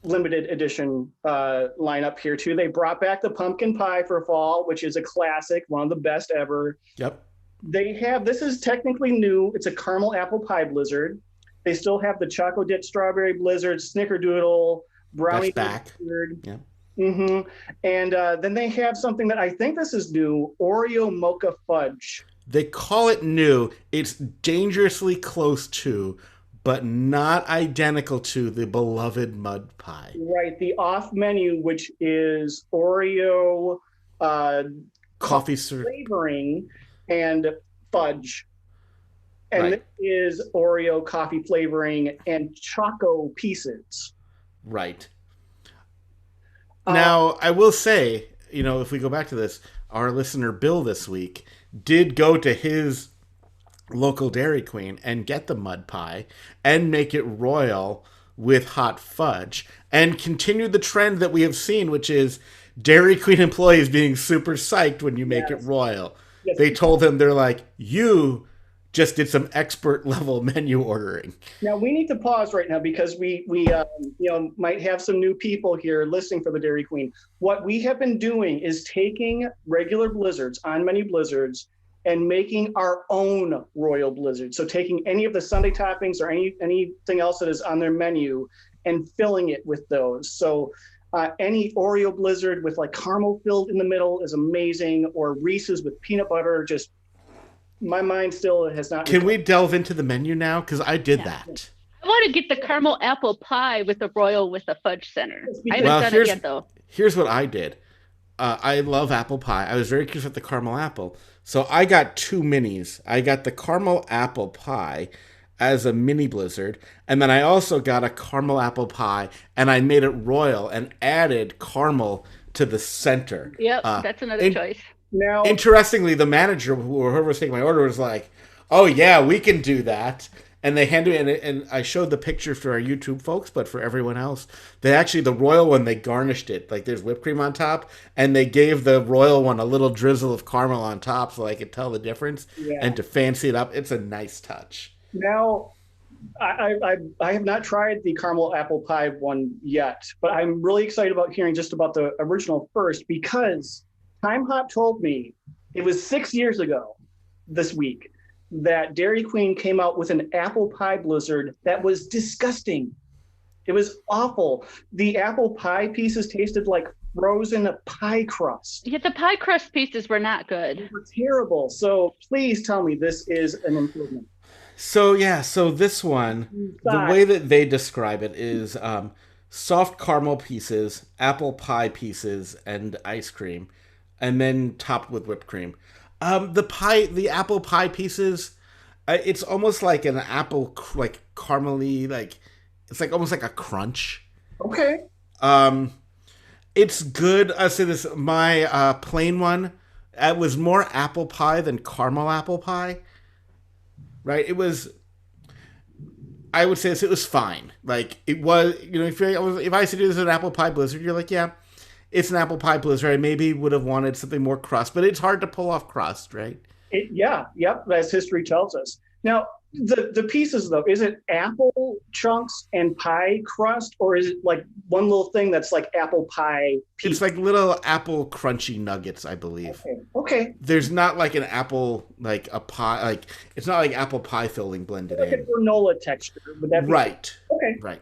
limited edition lineup here too. They brought back the pumpkin pie for fall, which is a classic, one of the best ever. Yep. This is technically new. It's a caramel apple pie Blizzard. They still have the choco dip strawberry Blizzard, snickerdoodle, brownie Blizzard. Yeah. Mm-hmm. And then they have something that I think this is new, Oreo mocha fudge. They call it new. It's dangerously close to, but not identical to the beloved mud pie. Right. The off menu, which is Oreo coffee flavoring and fudge. And right. This is Oreo coffee flavoring and choco pieces. Right. Now, I will say, if we go back to this, our listener Bill this week did go to his local Dairy Queen and get the mud pie and make it royal with hot fudge and continued the trend that we have seen, which is Dairy Queen employees being super psyched when you make it royal. Yes. They told him, they're like, you just did some expert level menu ordering. Now we need to pause right now because we might have some new people here listening for the Dairy Queen. What we have been doing is taking regular blizzards, on menu blizzards, and making our own royal blizzard. So taking any of the sundae toppings or anything else that is on their menu and filling it with those. So any Oreo blizzard with like caramel filled in the middle is amazing, or Reese's with peanut butter. Just my mind still has not. Can we delve into the menu now? Because I did that. I want to get the caramel apple pie with the royal with the fudge center. I haven't done it yet though. Here's what I did. I love apple pie. I was very curious with the caramel apple. So I got 2 minis. I got the caramel apple pie as a mini blizzard. And then I also got a caramel apple pie and I made it royal and added caramel to the center. Yep, that's another choice. Now, interestingly, the manager, whoever was taking my order, was like, oh yeah, we can do that. And they handed me, and I showed the picture for our YouTube folks, but for everyone else, the royal one, they garnished it. Like there's whipped cream on top, and they gave the royal one a little drizzle of caramel on top so I could tell the difference. Yeah. And to fancy it up, it's a nice touch. Now, I have not tried the caramel apple pie one yet, but I'm really excited about hearing just about the original first, because Time Hop told me it was 6 years ago this week that Dairy Queen came out with an apple pie blizzard that was disgusting. It was awful. The apple pie pieces tasted like frozen pie crust. Yeah, the pie crust pieces were not They good. were terrible. So please tell me this is an improvement. So this one, the way that they describe it is soft caramel pieces, apple pie pieces, and ice cream, and then topped with whipped cream. The apple pie pieces, it's almost like an apple like caramely, like it's like almost like a crunch. Okay. It's good. I say this. My plain one, it was more apple pie than caramel apple pie. Right? It was. I would say this. It was fine. Like it was. If I used to do this with an apple pie blizzard, you're like, yeah, it's an apple pie blizzard. I maybe would have wanted something more crust, but it's hard to pull off crust, right? As history tells us. Now, the pieces though, is it apple chunks and pie crust, or is it like one little thing that's like apple pie piece? It's like little apple crunchy nuggets, I believe. Okay. There's not like an apple, like a pie, like it's not like apple pie filling blended like in. a granola texture. Would that be right? Okay. Right.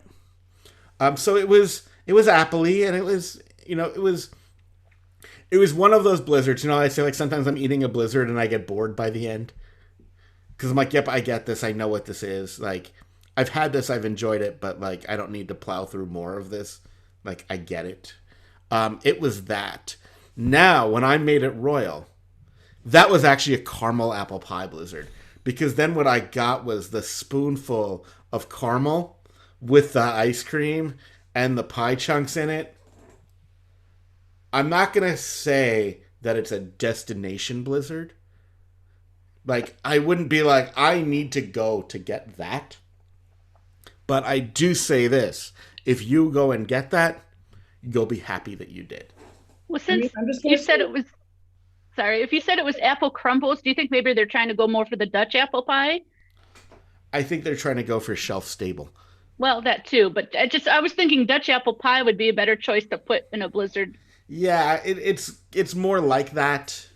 So it was appley, and it was it was one of those blizzards. I say like sometimes I'm eating a blizzard and I get bored by the end. Because I'm like, yep, I get this. I know what this is. Like, I've had this. I've enjoyed it. But, like, I don't need to plow through more of this. Like, I get it. It was that. Now, when I made it royal, that was actually a caramel apple pie blizzard. Because then what I got was the spoonful of caramel with the ice cream and the pie chunks in it. I'm not going to say that it's a destination blizzard. Like, I wouldn't be like, I need to go to get that. But I do say this. If you go and get that, you'll be happy that you did. Well, since you said it was... Sorry, if you said it was apple crumbles, do you think maybe they're trying to go more for the Dutch apple pie? I think they're trying to go for shelf stable. Well, that too. But I was thinking Dutch apple pie would be a better choice to put in a blizzard. Yeah, it's more like that.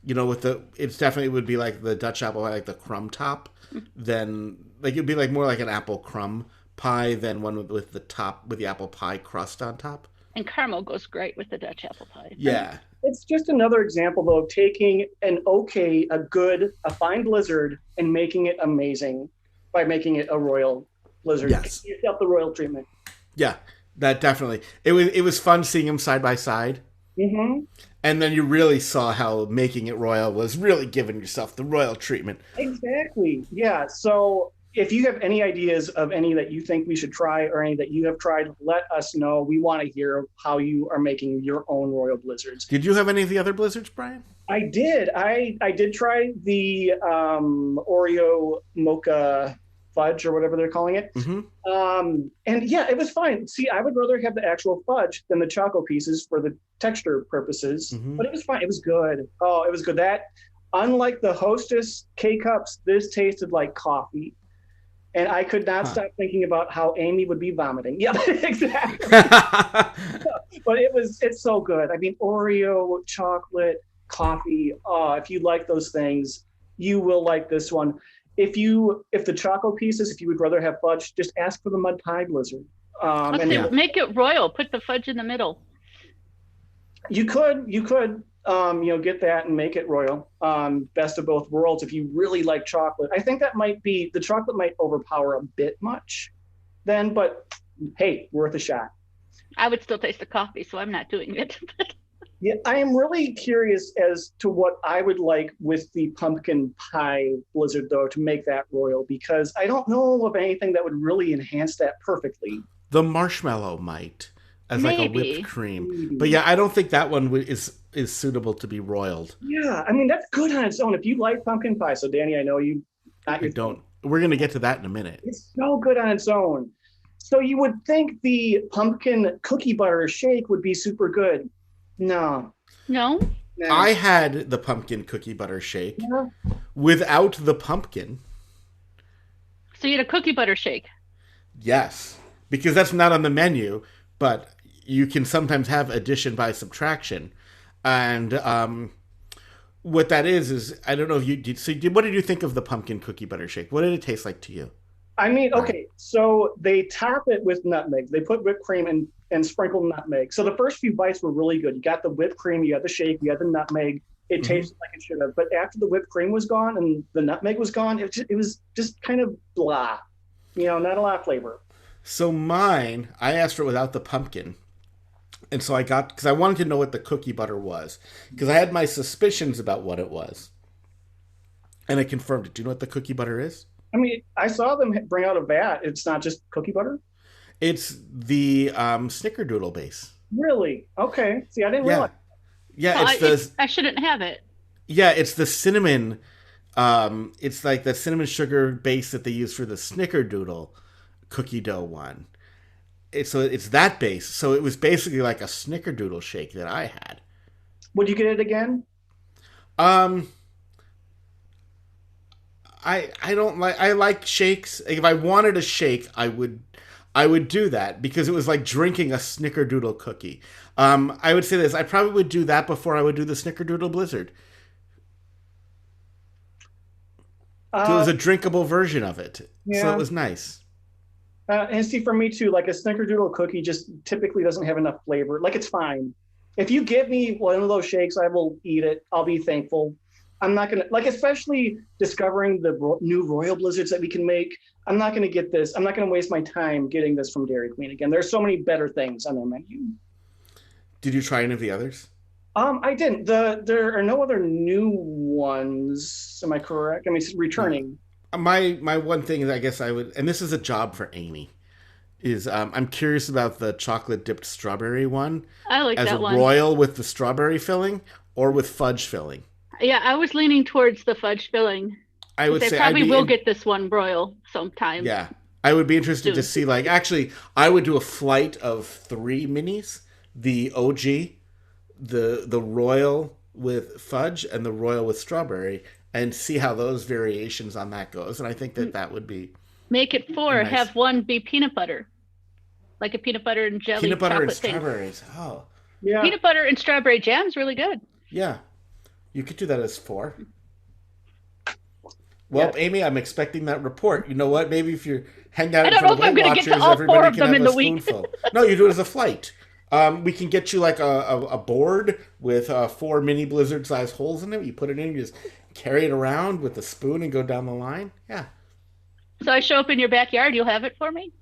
It's definitely would be like the Dutch apple pie, like the crumb top. Then like it'd be like more like an apple crumb pie than one with the apple pie crust on top. And caramel goes great with the Dutch apple pie. Yeah. It's just another example though of taking a fine blizzard and making it amazing by making it a royal blizzard. Yes. You got the royal treatment. Yeah, that definitely. It was fun seeing them side by side. Mm-hmm. And then you really saw how making it royal was really giving yourself the royal treatment. Exactly. Yeah. So if you have any ideas of any that you think we should try or any that you have tried, let us know. We want to hear how you are making your own royal blizzards. Did you have any of the other blizzards, Brian? I did. I did try the Oreo mocha fudge or whatever they're calling it. Mm-hmm. And yeah, it was fine. See, I would rather have the actual fudge than the choco pieces for the texture purposes, but it was fine. It was good. Oh, it was good. That, unlike the Hostess K-Cups, this tasted like coffee. And I could not stop thinking about how Amy would be vomiting. Yeah, exactly. But it's so good. I mean, Oreo, chocolate, coffee. If you like those things, you will like this one. If the choco pieces, if you would rather have fudge, just ask for the mud pie blizzard. Make it royal. Put the fudge in the middle. You could, get that and make it royal. Best of both worlds. If you really like chocolate, I think the chocolate might overpower a bit much then, but hey, worth a shot. I would still taste the coffee, so I'm not doing it. Yeah, I am really curious as to what I would like with the pumpkin pie blizzard, though, to make that royal, because I don't know of anything that would really enhance that perfectly. The marshmallow might, as Maybe. like a whipped cream. But yeah, I don't think that one is suitable to be roiled. Yeah, I mean, that's good on its own. If you like pumpkin pie, so Danny, I know you... I don't. We're going to get to that in a minute. It's so good on its own. So you would think the pumpkin cookie butter shake would be super good. No. I had the pumpkin cookie butter shake without the pumpkin. So you had a cookie butter shake? Yes, because that's not on the menu, but you can sometimes have addition by subtraction. And what that is I don't know if you did. So, what did you think of the pumpkin cookie butter shake? What did it taste like to you? I mean, Right. okay, so they top it with nutmeg. They put whipped cream and sprinkle nutmeg. So the first few bites were really good. You got the whipped cream, you got the shake, you got the nutmeg. It tasted like it should have. But after the whipped cream was gone and the nutmeg was gone, it was just kind of blah. Not a lot of flavor. So mine, I asked for it without the pumpkin. And so I got, because I wanted to know what the cookie butter was. Because I had my suspicions about what it was. And I confirmed it. Do you know what the cookie butter is? I mean, I saw them bring out a vat. It's not just cookie butter? It's the snickerdoodle base. Really? Okay. See, I didn't realize. Yeah, well, I shouldn't have it. Yeah, it's the cinnamon. It's like the cinnamon sugar base that they use for the snickerdoodle cookie dough one. So it's that base. So it was basically like a snickerdoodle shake that I had. Would you get it again? I don't like, I like shakes. If I wanted a shake, I would do that because it was like drinking a snickerdoodle cookie. I would say this, I probably would do that before I would do the snickerdoodle blizzard. So it was a drinkable version of it. Yeah. So it was nice. And see, for me too, like a snickerdoodle cookie just typically doesn't have enough flavor. Like it's fine. If you give me one of those shakes, I will eat it. I'll be thankful. I'm not gonna especially discovering the new Royal Blizzards that we can make. I'm not gonna get this. I'm not gonna waste my time getting this from Dairy Queen again. There's so many better things on their menu. Did you try any of the others? I didn't. There are no other new ones. Am I correct? I mean, it's returning. My one thing is, I guess I would, and this is a job for Amy, is I'm curious about the chocolate dipped strawberry one. I like as that a one. royal with the strawberry filling or with fudge filling. Yeah, I was leaning towards the fudge filling. I would say probably will get this one royal sometime. Yeah, I would be interested soon. to see. Like, actually, I would do a flight of 3 minis: the OG, the royal with fudge, and the royal with strawberry, and see how those variations on that goes. And I think that would be make it 4. nice. Have one be peanut butter, like a peanut butter and jelly. Peanut butter and thing. strawberries. Oh, Yeah. Peanut butter and strawberry jam is really good. yeah. You could do that as 4. Well, Yeah. Amy, I'm expecting that report. You know what? Maybe if you hang out I in don't front know of if I'm Weight gonna get to Watchers, all 4 everybody of can them have in a the week. spoonful. No, you do it as a flight. We can get you like a board with 4 mini blizzard-sized holes in it. You put it in, you just carry it around with a spoon and go down the line. Yeah. So I show up in your backyard, you'll have it for me?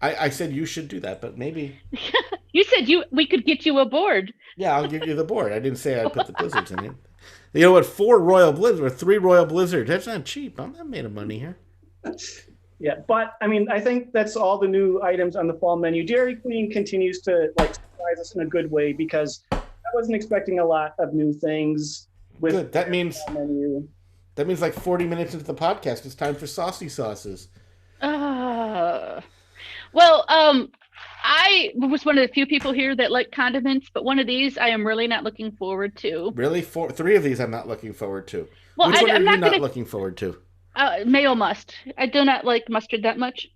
I said you should do that, but maybe. You said we could get you a board. Yeah, I'll give you the board. I didn't say I'd put the blizzards in it. You know what? 4 royal blizzards or 3 royal blizzards. That's not cheap. I'm not made of money here. Yeah, but I mean, I think that's all the new items on the fall menu. Dairy Queen continues to surprise us in a good way because I wasn't expecting a lot of new things with Good. That means the menu. like 40 minutes into the podcast, it's time for saucy sauces. Well, I was one of the few people here that like condiments, but one of these I am really not looking forward to. Really? 3 of these I'm not looking forward to. Well, Which one are I'm you not not looking forward to? Mayo must. I do not like mustard that much.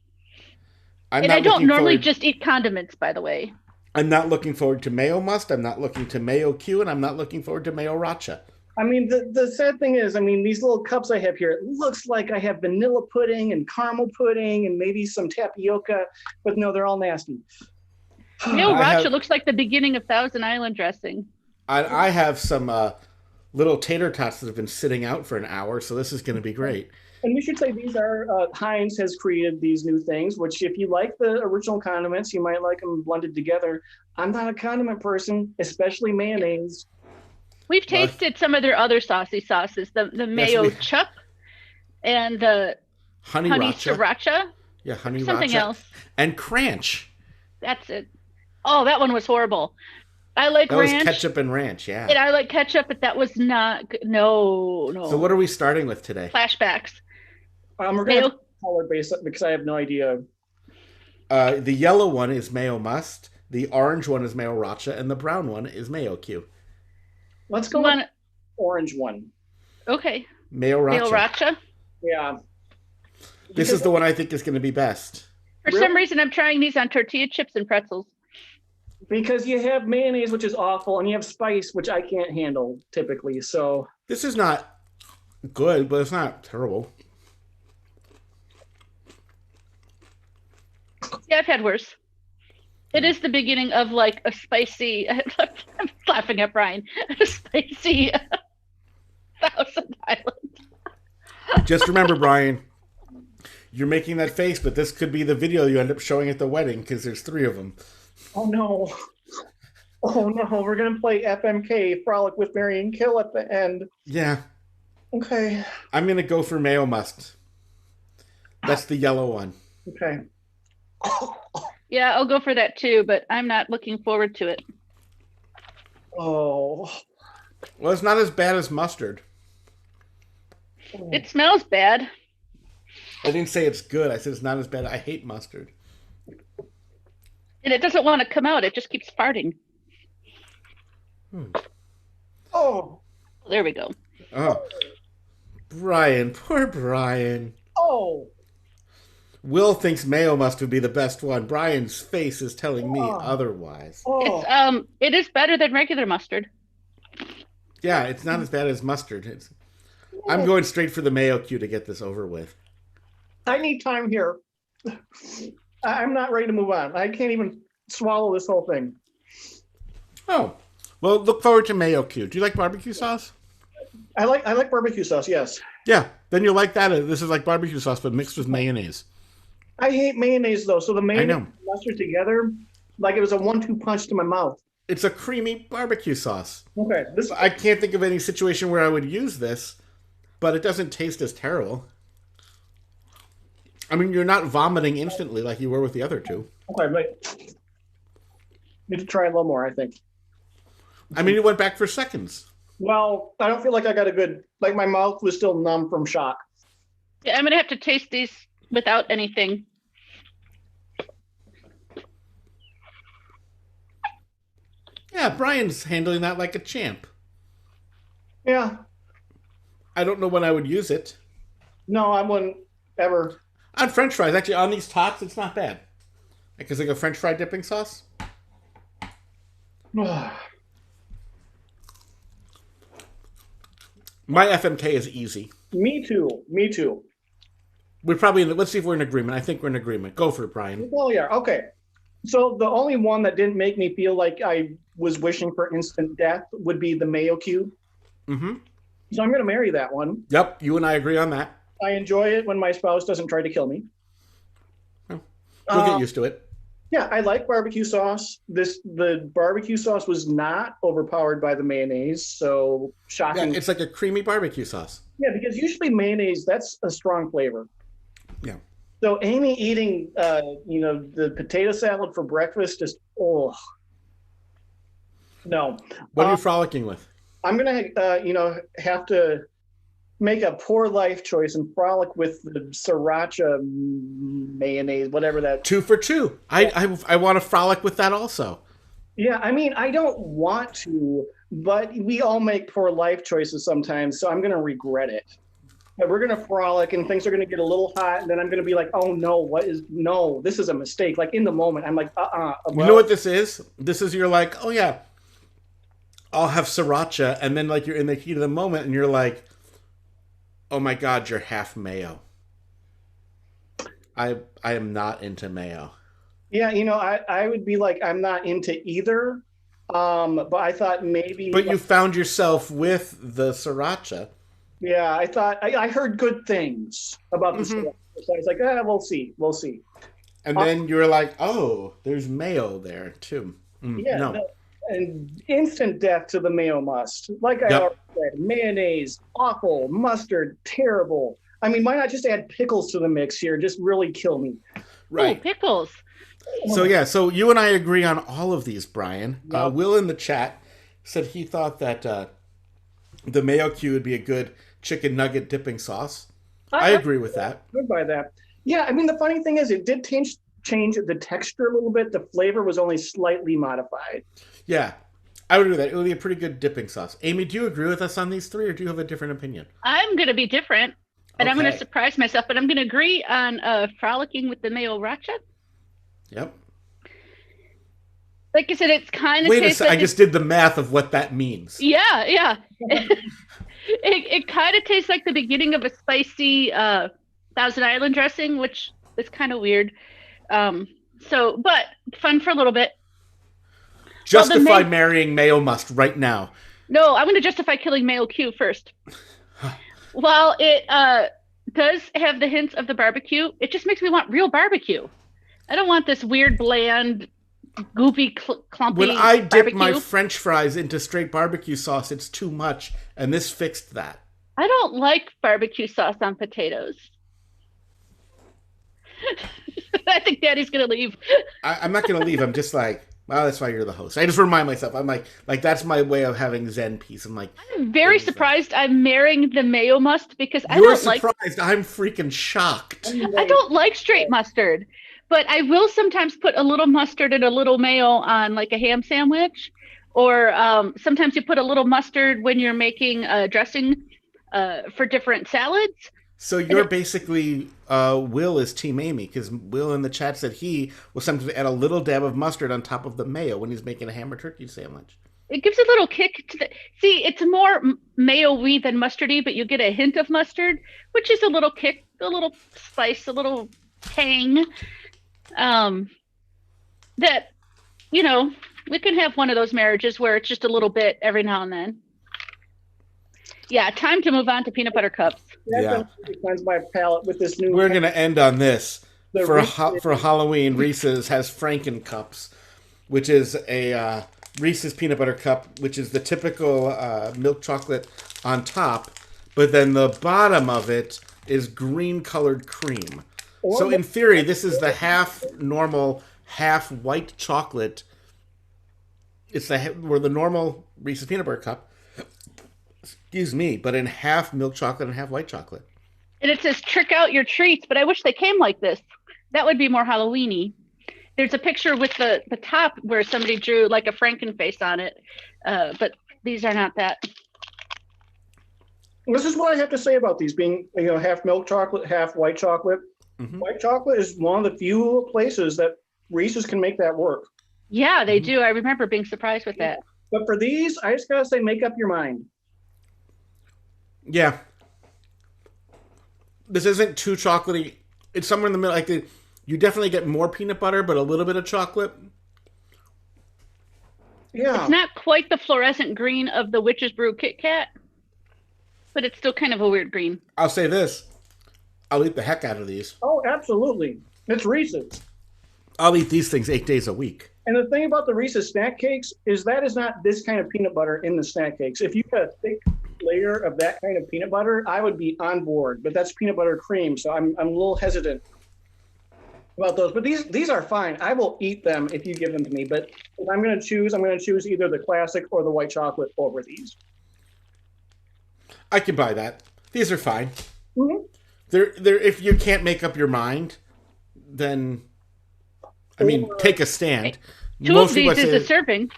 I'm And not I don't looking normally forward- just eat condiments, by the way. I'm not looking forward to mayo must. I'm not looking to mayo Q, and I'm not looking forward to mayo racha. I mean, the sad thing is, I mean, these little cups I have here, it looks like I have vanilla pudding and caramel pudding and maybe some tapioca, but no, they're all nasty. Mayo I racha have- looks like the beginning of Thousand Island dressing. I have some little tater tots that have been sitting out for an hour, so this is going to be great. And we should say these are, Heinz has created these new things, which if you like the original condiments, you might like them blended together. I'm not a condiment person, especially mayonnaise. We've tasted some of their other saucy sauces, the mayo we- chup and the Honey honey racha. sriracha. Yeah, honey Something racha. else. And cranch. That's it. Oh, that one was horrible. I like That ranch. was ketchup and ranch, yeah. And I like ketchup, but that was not good. No. So what are we starting with today? Flashbacks. We're going to color base because I have no idea. The yellow one is mayo must, the orange one is mayo racha, and the brown one is mayo Q. Let's go with the orange one. Okay. Mayo racha. Mayo racha. Yeah. This is the one I think is going to be best. For some reason, I'm trying these on tortilla chips and pretzels. Because you have mayonnaise, which is awful, and you have spice, which I can't handle typically. So This is not good, but it's not terrible. Yeah, I've had worse. It is the beginning of like a spicy. I'm laughing at Brian. A spicy Thousand Island. Just remember, Brian, you're making that face, but this could be the video you end up showing at the wedding because there's 3 of them. oh no. Oh no, we're gonna play FMK, Frolic with Mary and Kill at the end. Yeah. Okay. I'm going to go for mayo must. That's the yellow one. Okay. Yeah, I'll go for that too, but I'm not looking forward to it. Oh. Well, it's not as bad as mustard. It smells bad. I didn't say it's good. I said it's not as bad. I hate mustard. And it doesn't want to come out. It just keeps farting. Oh. There we go. Oh. Brian. Poor Brian. Oh. Will thinks mayo must would be the best one. Brian's face is telling me otherwise. Oh. It is better than regular mustard. Yeah, it's not as bad as mustard. I'm going straight for the mayo cue to get this over with. I need time here. I'm not ready to move on. I can't even swallow this whole thing. Oh. Well, look forward to mayo cue. Do you like barbecue sauce? I like barbecue sauce, yes. Yeah, then you'll like that. This is like barbecue sauce, but mixed with mayonnaise. I hate mayonnaise though, so the mayonnaise know. and mustard together, like it was a 1-2 punch to my mouth. It's a creamy barbecue sauce. Okay, this I can't think of any situation where I would use this, but it doesn't taste as terrible. I mean, you're not vomiting instantly like you were with the other 2. okay, but need to try a little more, I think. I mean, it went back for seconds. Well, I don't feel like I got a good, like my mouth was still numb from shock. Yeah, I'm gonna have to taste these without anything. Yeah, Brian's handling that like a champ. Yeah, I don't know when I would use it. no, I wouldn't ever. On French fries, actually, on these tots, it's not bad. Because like a French fry dipping sauce. My FMK is easy. Me too. We're probably let's see if we're in agreement. I think we're in agreement. Go for it, Brian. Well, yeah, okay. So the only one that didn't make me feel like I was wishing for instant death would be the mayo cube. Mm-hmm. So I'm going to marry that one. Yep, you and I agree on that. I enjoy it when my spouse doesn't try to kill me. We'll get used to it. Yeah, I like barbecue sauce. The barbecue sauce was not overpowered by the mayonnaise, so Yeah, shocking. it's like a creamy barbecue sauce. Yeah, because usually mayonnaise, that's a strong flavor. Yeah. So Amy eating, the potato salad for breakfast, just no. What are you frolicking with? I'm gonna, have to make a poor life choice and frolic with the sriracha mayonnaise, whatever that. 2 for 2. I want to frolic with that also. Yeah, I mean, I don't want to, but we all make poor life choices sometimes, so I'm gonna regret it. But we're gonna frolic, and things are gonna get a little hot, and then I'm gonna be like, "Oh no, this is a mistake." Like in the moment, I'm like, You know what this is? This is you're like, oh yeah, I'll have sriracha, and then like you're in the heat of the moment, and you're like, oh my god, you're half mayo. I am not into mayo. Yeah, I would be like, I'm not into either, but I thought maybe. But you found yourself with the sriracha. Yeah, I thought I heard good things about this. So I was like, we'll see. And then you were like, oh, there's mayo there too. Yeah, no. And instant death to the mayo must. Like I already said, mayonnaise, awful, mustard, terrible. I mean, why not just add pickles to the mix here? Just really kill me. Right. Ooh, pickles. So you and I agree on all of these, Brian. Yep. Will in the chat said he thought that the mayo cube would be a good chicken nugget dipping sauce. I agree with that. Good by that. Yeah, I mean, the funny thing is it did change the texture a little bit. The flavor was only slightly modified. Yeah, I would agree with that. It would be a pretty good dipping sauce. Amy, do you agree with us on these 3, or do you have a different opinion? I'm going to be different, and I'm going to Okay. surprise myself, but I'm going to agree on frolicking with the mayo racha. Yep. Like I said, it's kind of Wait a second. I just did the math of what that means. Yeah. It kind of tastes like the beginning of a spicy Thousand Island dressing, which is kind of weird. But fun for a little bit. Justify marrying mayo must right now. No, I'm going to justify killing Mayo Q first. While it does have the hints of the barbecue, it just makes me want real barbecue. I don't want this weird, bland, goopy, clumpy When I dip barbecue. my French fries into straight barbecue sauce, it's too much, and this fixed that. I don't like barbecue sauce on potatoes. I think Daddy's going to leave. I'm not going to leave. I'm just like, well, that's why you're the host. I just remind myself. I'm like that's my way of having Zen peace. I'm like, I'm very surprised I'm marrying the mayo must because I you're don't surprised. I'm freaking shocked. I don't like straight mustard, but I will sometimes put a little mustard and a little mayo on like a ham sandwich, or sometimes you put a little mustard when you're making a dressing for different salads. So you're basically Will is Team Amy, because Will in the chat said he will sometimes add a little dab of mustard on top of the mayo when he's making a ham or turkey sandwich. It gives a little kick to the. See, it's more mayo-y than mustardy, but you get a hint of mustard, which is a little kick, a little spice, a little tang. That, we can have one of those marriages where it's just a little bit every now and then. Yeah, time to move on to peanut butter cups. Yeah, cleanse my palate with this new. We're gonna end on this for Halloween. Reese's has Franken-cups, which is a Reese's peanut butter cup, which is the typical milk chocolate on top, but then the bottom of it is green colored cream. So in theory, this is the half normal, half white chocolate. It's where the normal Reese's peanut butter cup. Excuse me, but in half milk chocolate and half white chocolate. And it says trick out your treats, but I wish they came like this. That would be more Halloween-y. There's a picture with the top where somebody drew like a Franken face on it, but these are not that. This is what I have to say about these being, half milk chocolate, half white chocolate. Mm-hmm. White chocolate is one of the few places that Reese's can make that work. Yeah, they do. I remember being surprised with that. But for these, I just gotta say, make up your mind. Yeah. This isn't too chocolatey. It's somewhere in the middle. Like you definitely get more peanut butter, but a little bit of chocolate. Yeah. It's not quite the fluorescent green of the Witch's Brew Kit Kat, but it's still kind of a weird green. I'll say this. I'll eat the heck out of these. Oh, absolutely. It's Reese's. I'll eat these things 8 days a week. And the thing about the Reese's snack cakes is that is not this kind of peanut butter in the snack cakes. If you had a thick layer of that kind of peanut butter, I would be on board. But that's peanut butter cream, so I'm a little hesitant about those. But these are fine. I will eat them if you give them to me. But if I'm going to choose either the classic or the white chocolate over these. I can buy that. These are fine. Mm-hmm. They're if you can't make up your mind, then take a stand. Two of these is a serving.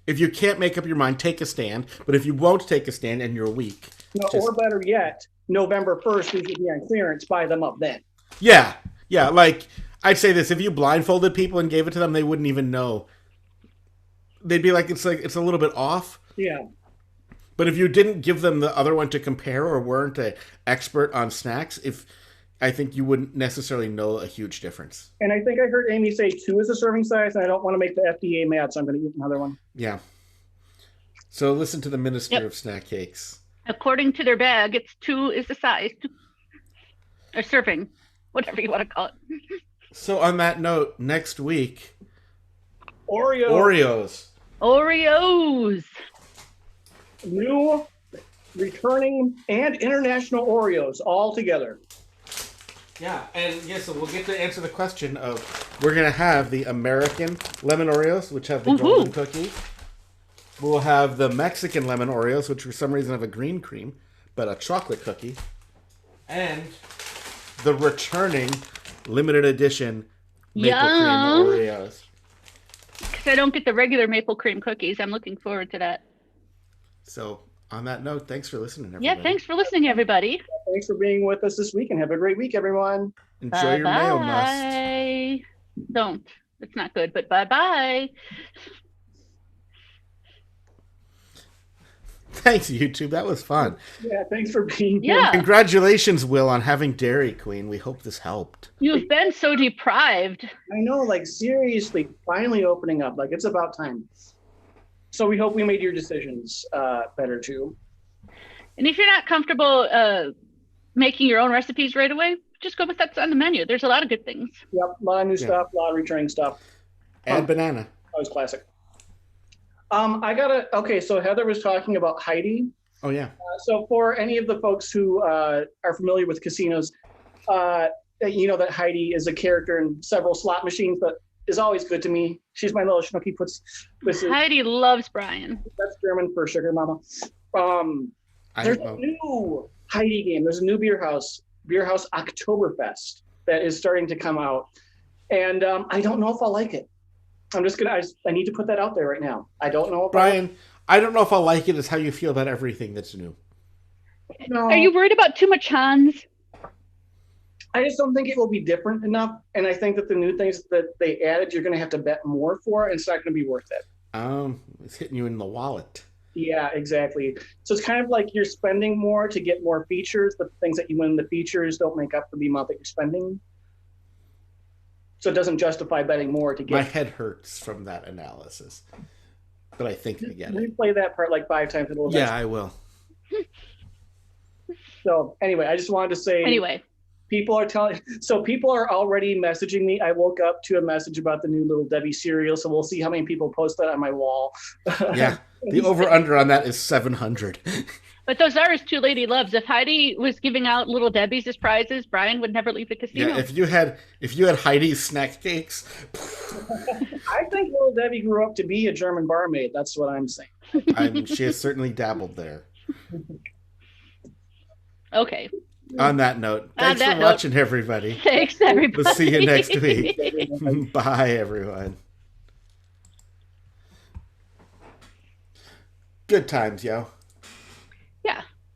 If you can't make up your mind, take a stand. But if you won't take a stand and you're weak, or better yet, November 1st, these would be on clearance. Buy them up then. Yeah. Like I'd say this: if you blindfolded people and gave it to them, they wouldn't even know. They'd be like it's a little bit off. Yeah. But if you didn't give them the other one to compare or weren't an expert on snacks, I think you wouldn't necessarily know a huge difference. And I think I heard Amy say 2 is a serving size, and I don't want to make the FDA mad, so I'm going to eat another one. Yeah. So listen to the Minister of Snack Cakes. According to their bag, it's 2 is the size. Or serving, whatever you want to call it. So on that note, next week, Oreos. New, returning, and international Oreos all together. Yeah, and so we'll get to answer the question of, we're going to have the American lemon Oreos, which have the golden cookie. We'll have the Mexican lemon Oreos, which for some reason have a green cream, but a chocolate cookie. And the returning limited edition maple cream Oreos. Because I don't get the regular maple cream cookies. I'm looking forward to that. So, on that note, thanks for listening, everybody. Yeah, thanks for listening, everybody. Thanks for being with us this week, and have a great week, everyone. Enjoy your mayo must. Don't. It's not good, but bye-bye. Thanks, YouTube. That was fun. Yeah, thanks for being here. Yeah. Congratulations, Will, on having Dairy Queen. We hope this helped. You've been so deprived. I know, like, seriously, finally opening up. Like, it's about time. So we hope we made your decisions better, too. And if you're not comfortable making your own recipes right away, just go with that's on the menu. There's a lot of good things. Yep, a lot of new stuff, a lot of returning stuff. And banana. That was classic. Okay, so Heather was talking about Heidi. Oh, yeah. So for any of the folks who are familiar with casinos, you know that Heidi is a character in several slot machines that is always good to me. She's my little Snooki puts. Heidi loves Brian. That's German for sugar mama. There's a new Heidi game. There's a new beer house Oktoberfest that is starting to come out. And I don't know if I'll like it. I need to put that out there right now. I don't know. Brian, I don't know if I'll like it is how you feel about everything that's new. No. Are you worried about too much Hans? I just don't think it will be different enough. And I think that the new things that they added, you're going to have to bet more for, and it's not going to be worth it. It's hitting you in the wallet. Yeah, exactly. So it's kind of like you're spending more to get more features, but the things that you win the features don't make up for the amount that you're spending. So it doesn't justify betting more to get. My head hurts from that analysis, but I think I get it. Replay that part like 5 times. Yeah, I will. So anyway, I just wanted to say. Anyway. People are already messaging me. I woke up to a message about the new Little Debbie cereal, so we'll see how many people post that on my wall. Yeah, the over-under on that is 700. But those are his 2 lady loves. If Heidi was giving out Little Debbie's as prizes, Brian would never leave the casino. Yeah, if you had Heidi's snack cakes. I think Little Debbie grew up to be a German barmaid. That's what I'm saying. She has certainly dabbled there. Okay. On that note, thanks for watching, everybody. Thanks, everybody. We'll see you next week. Bye, everyone. Good times, yo.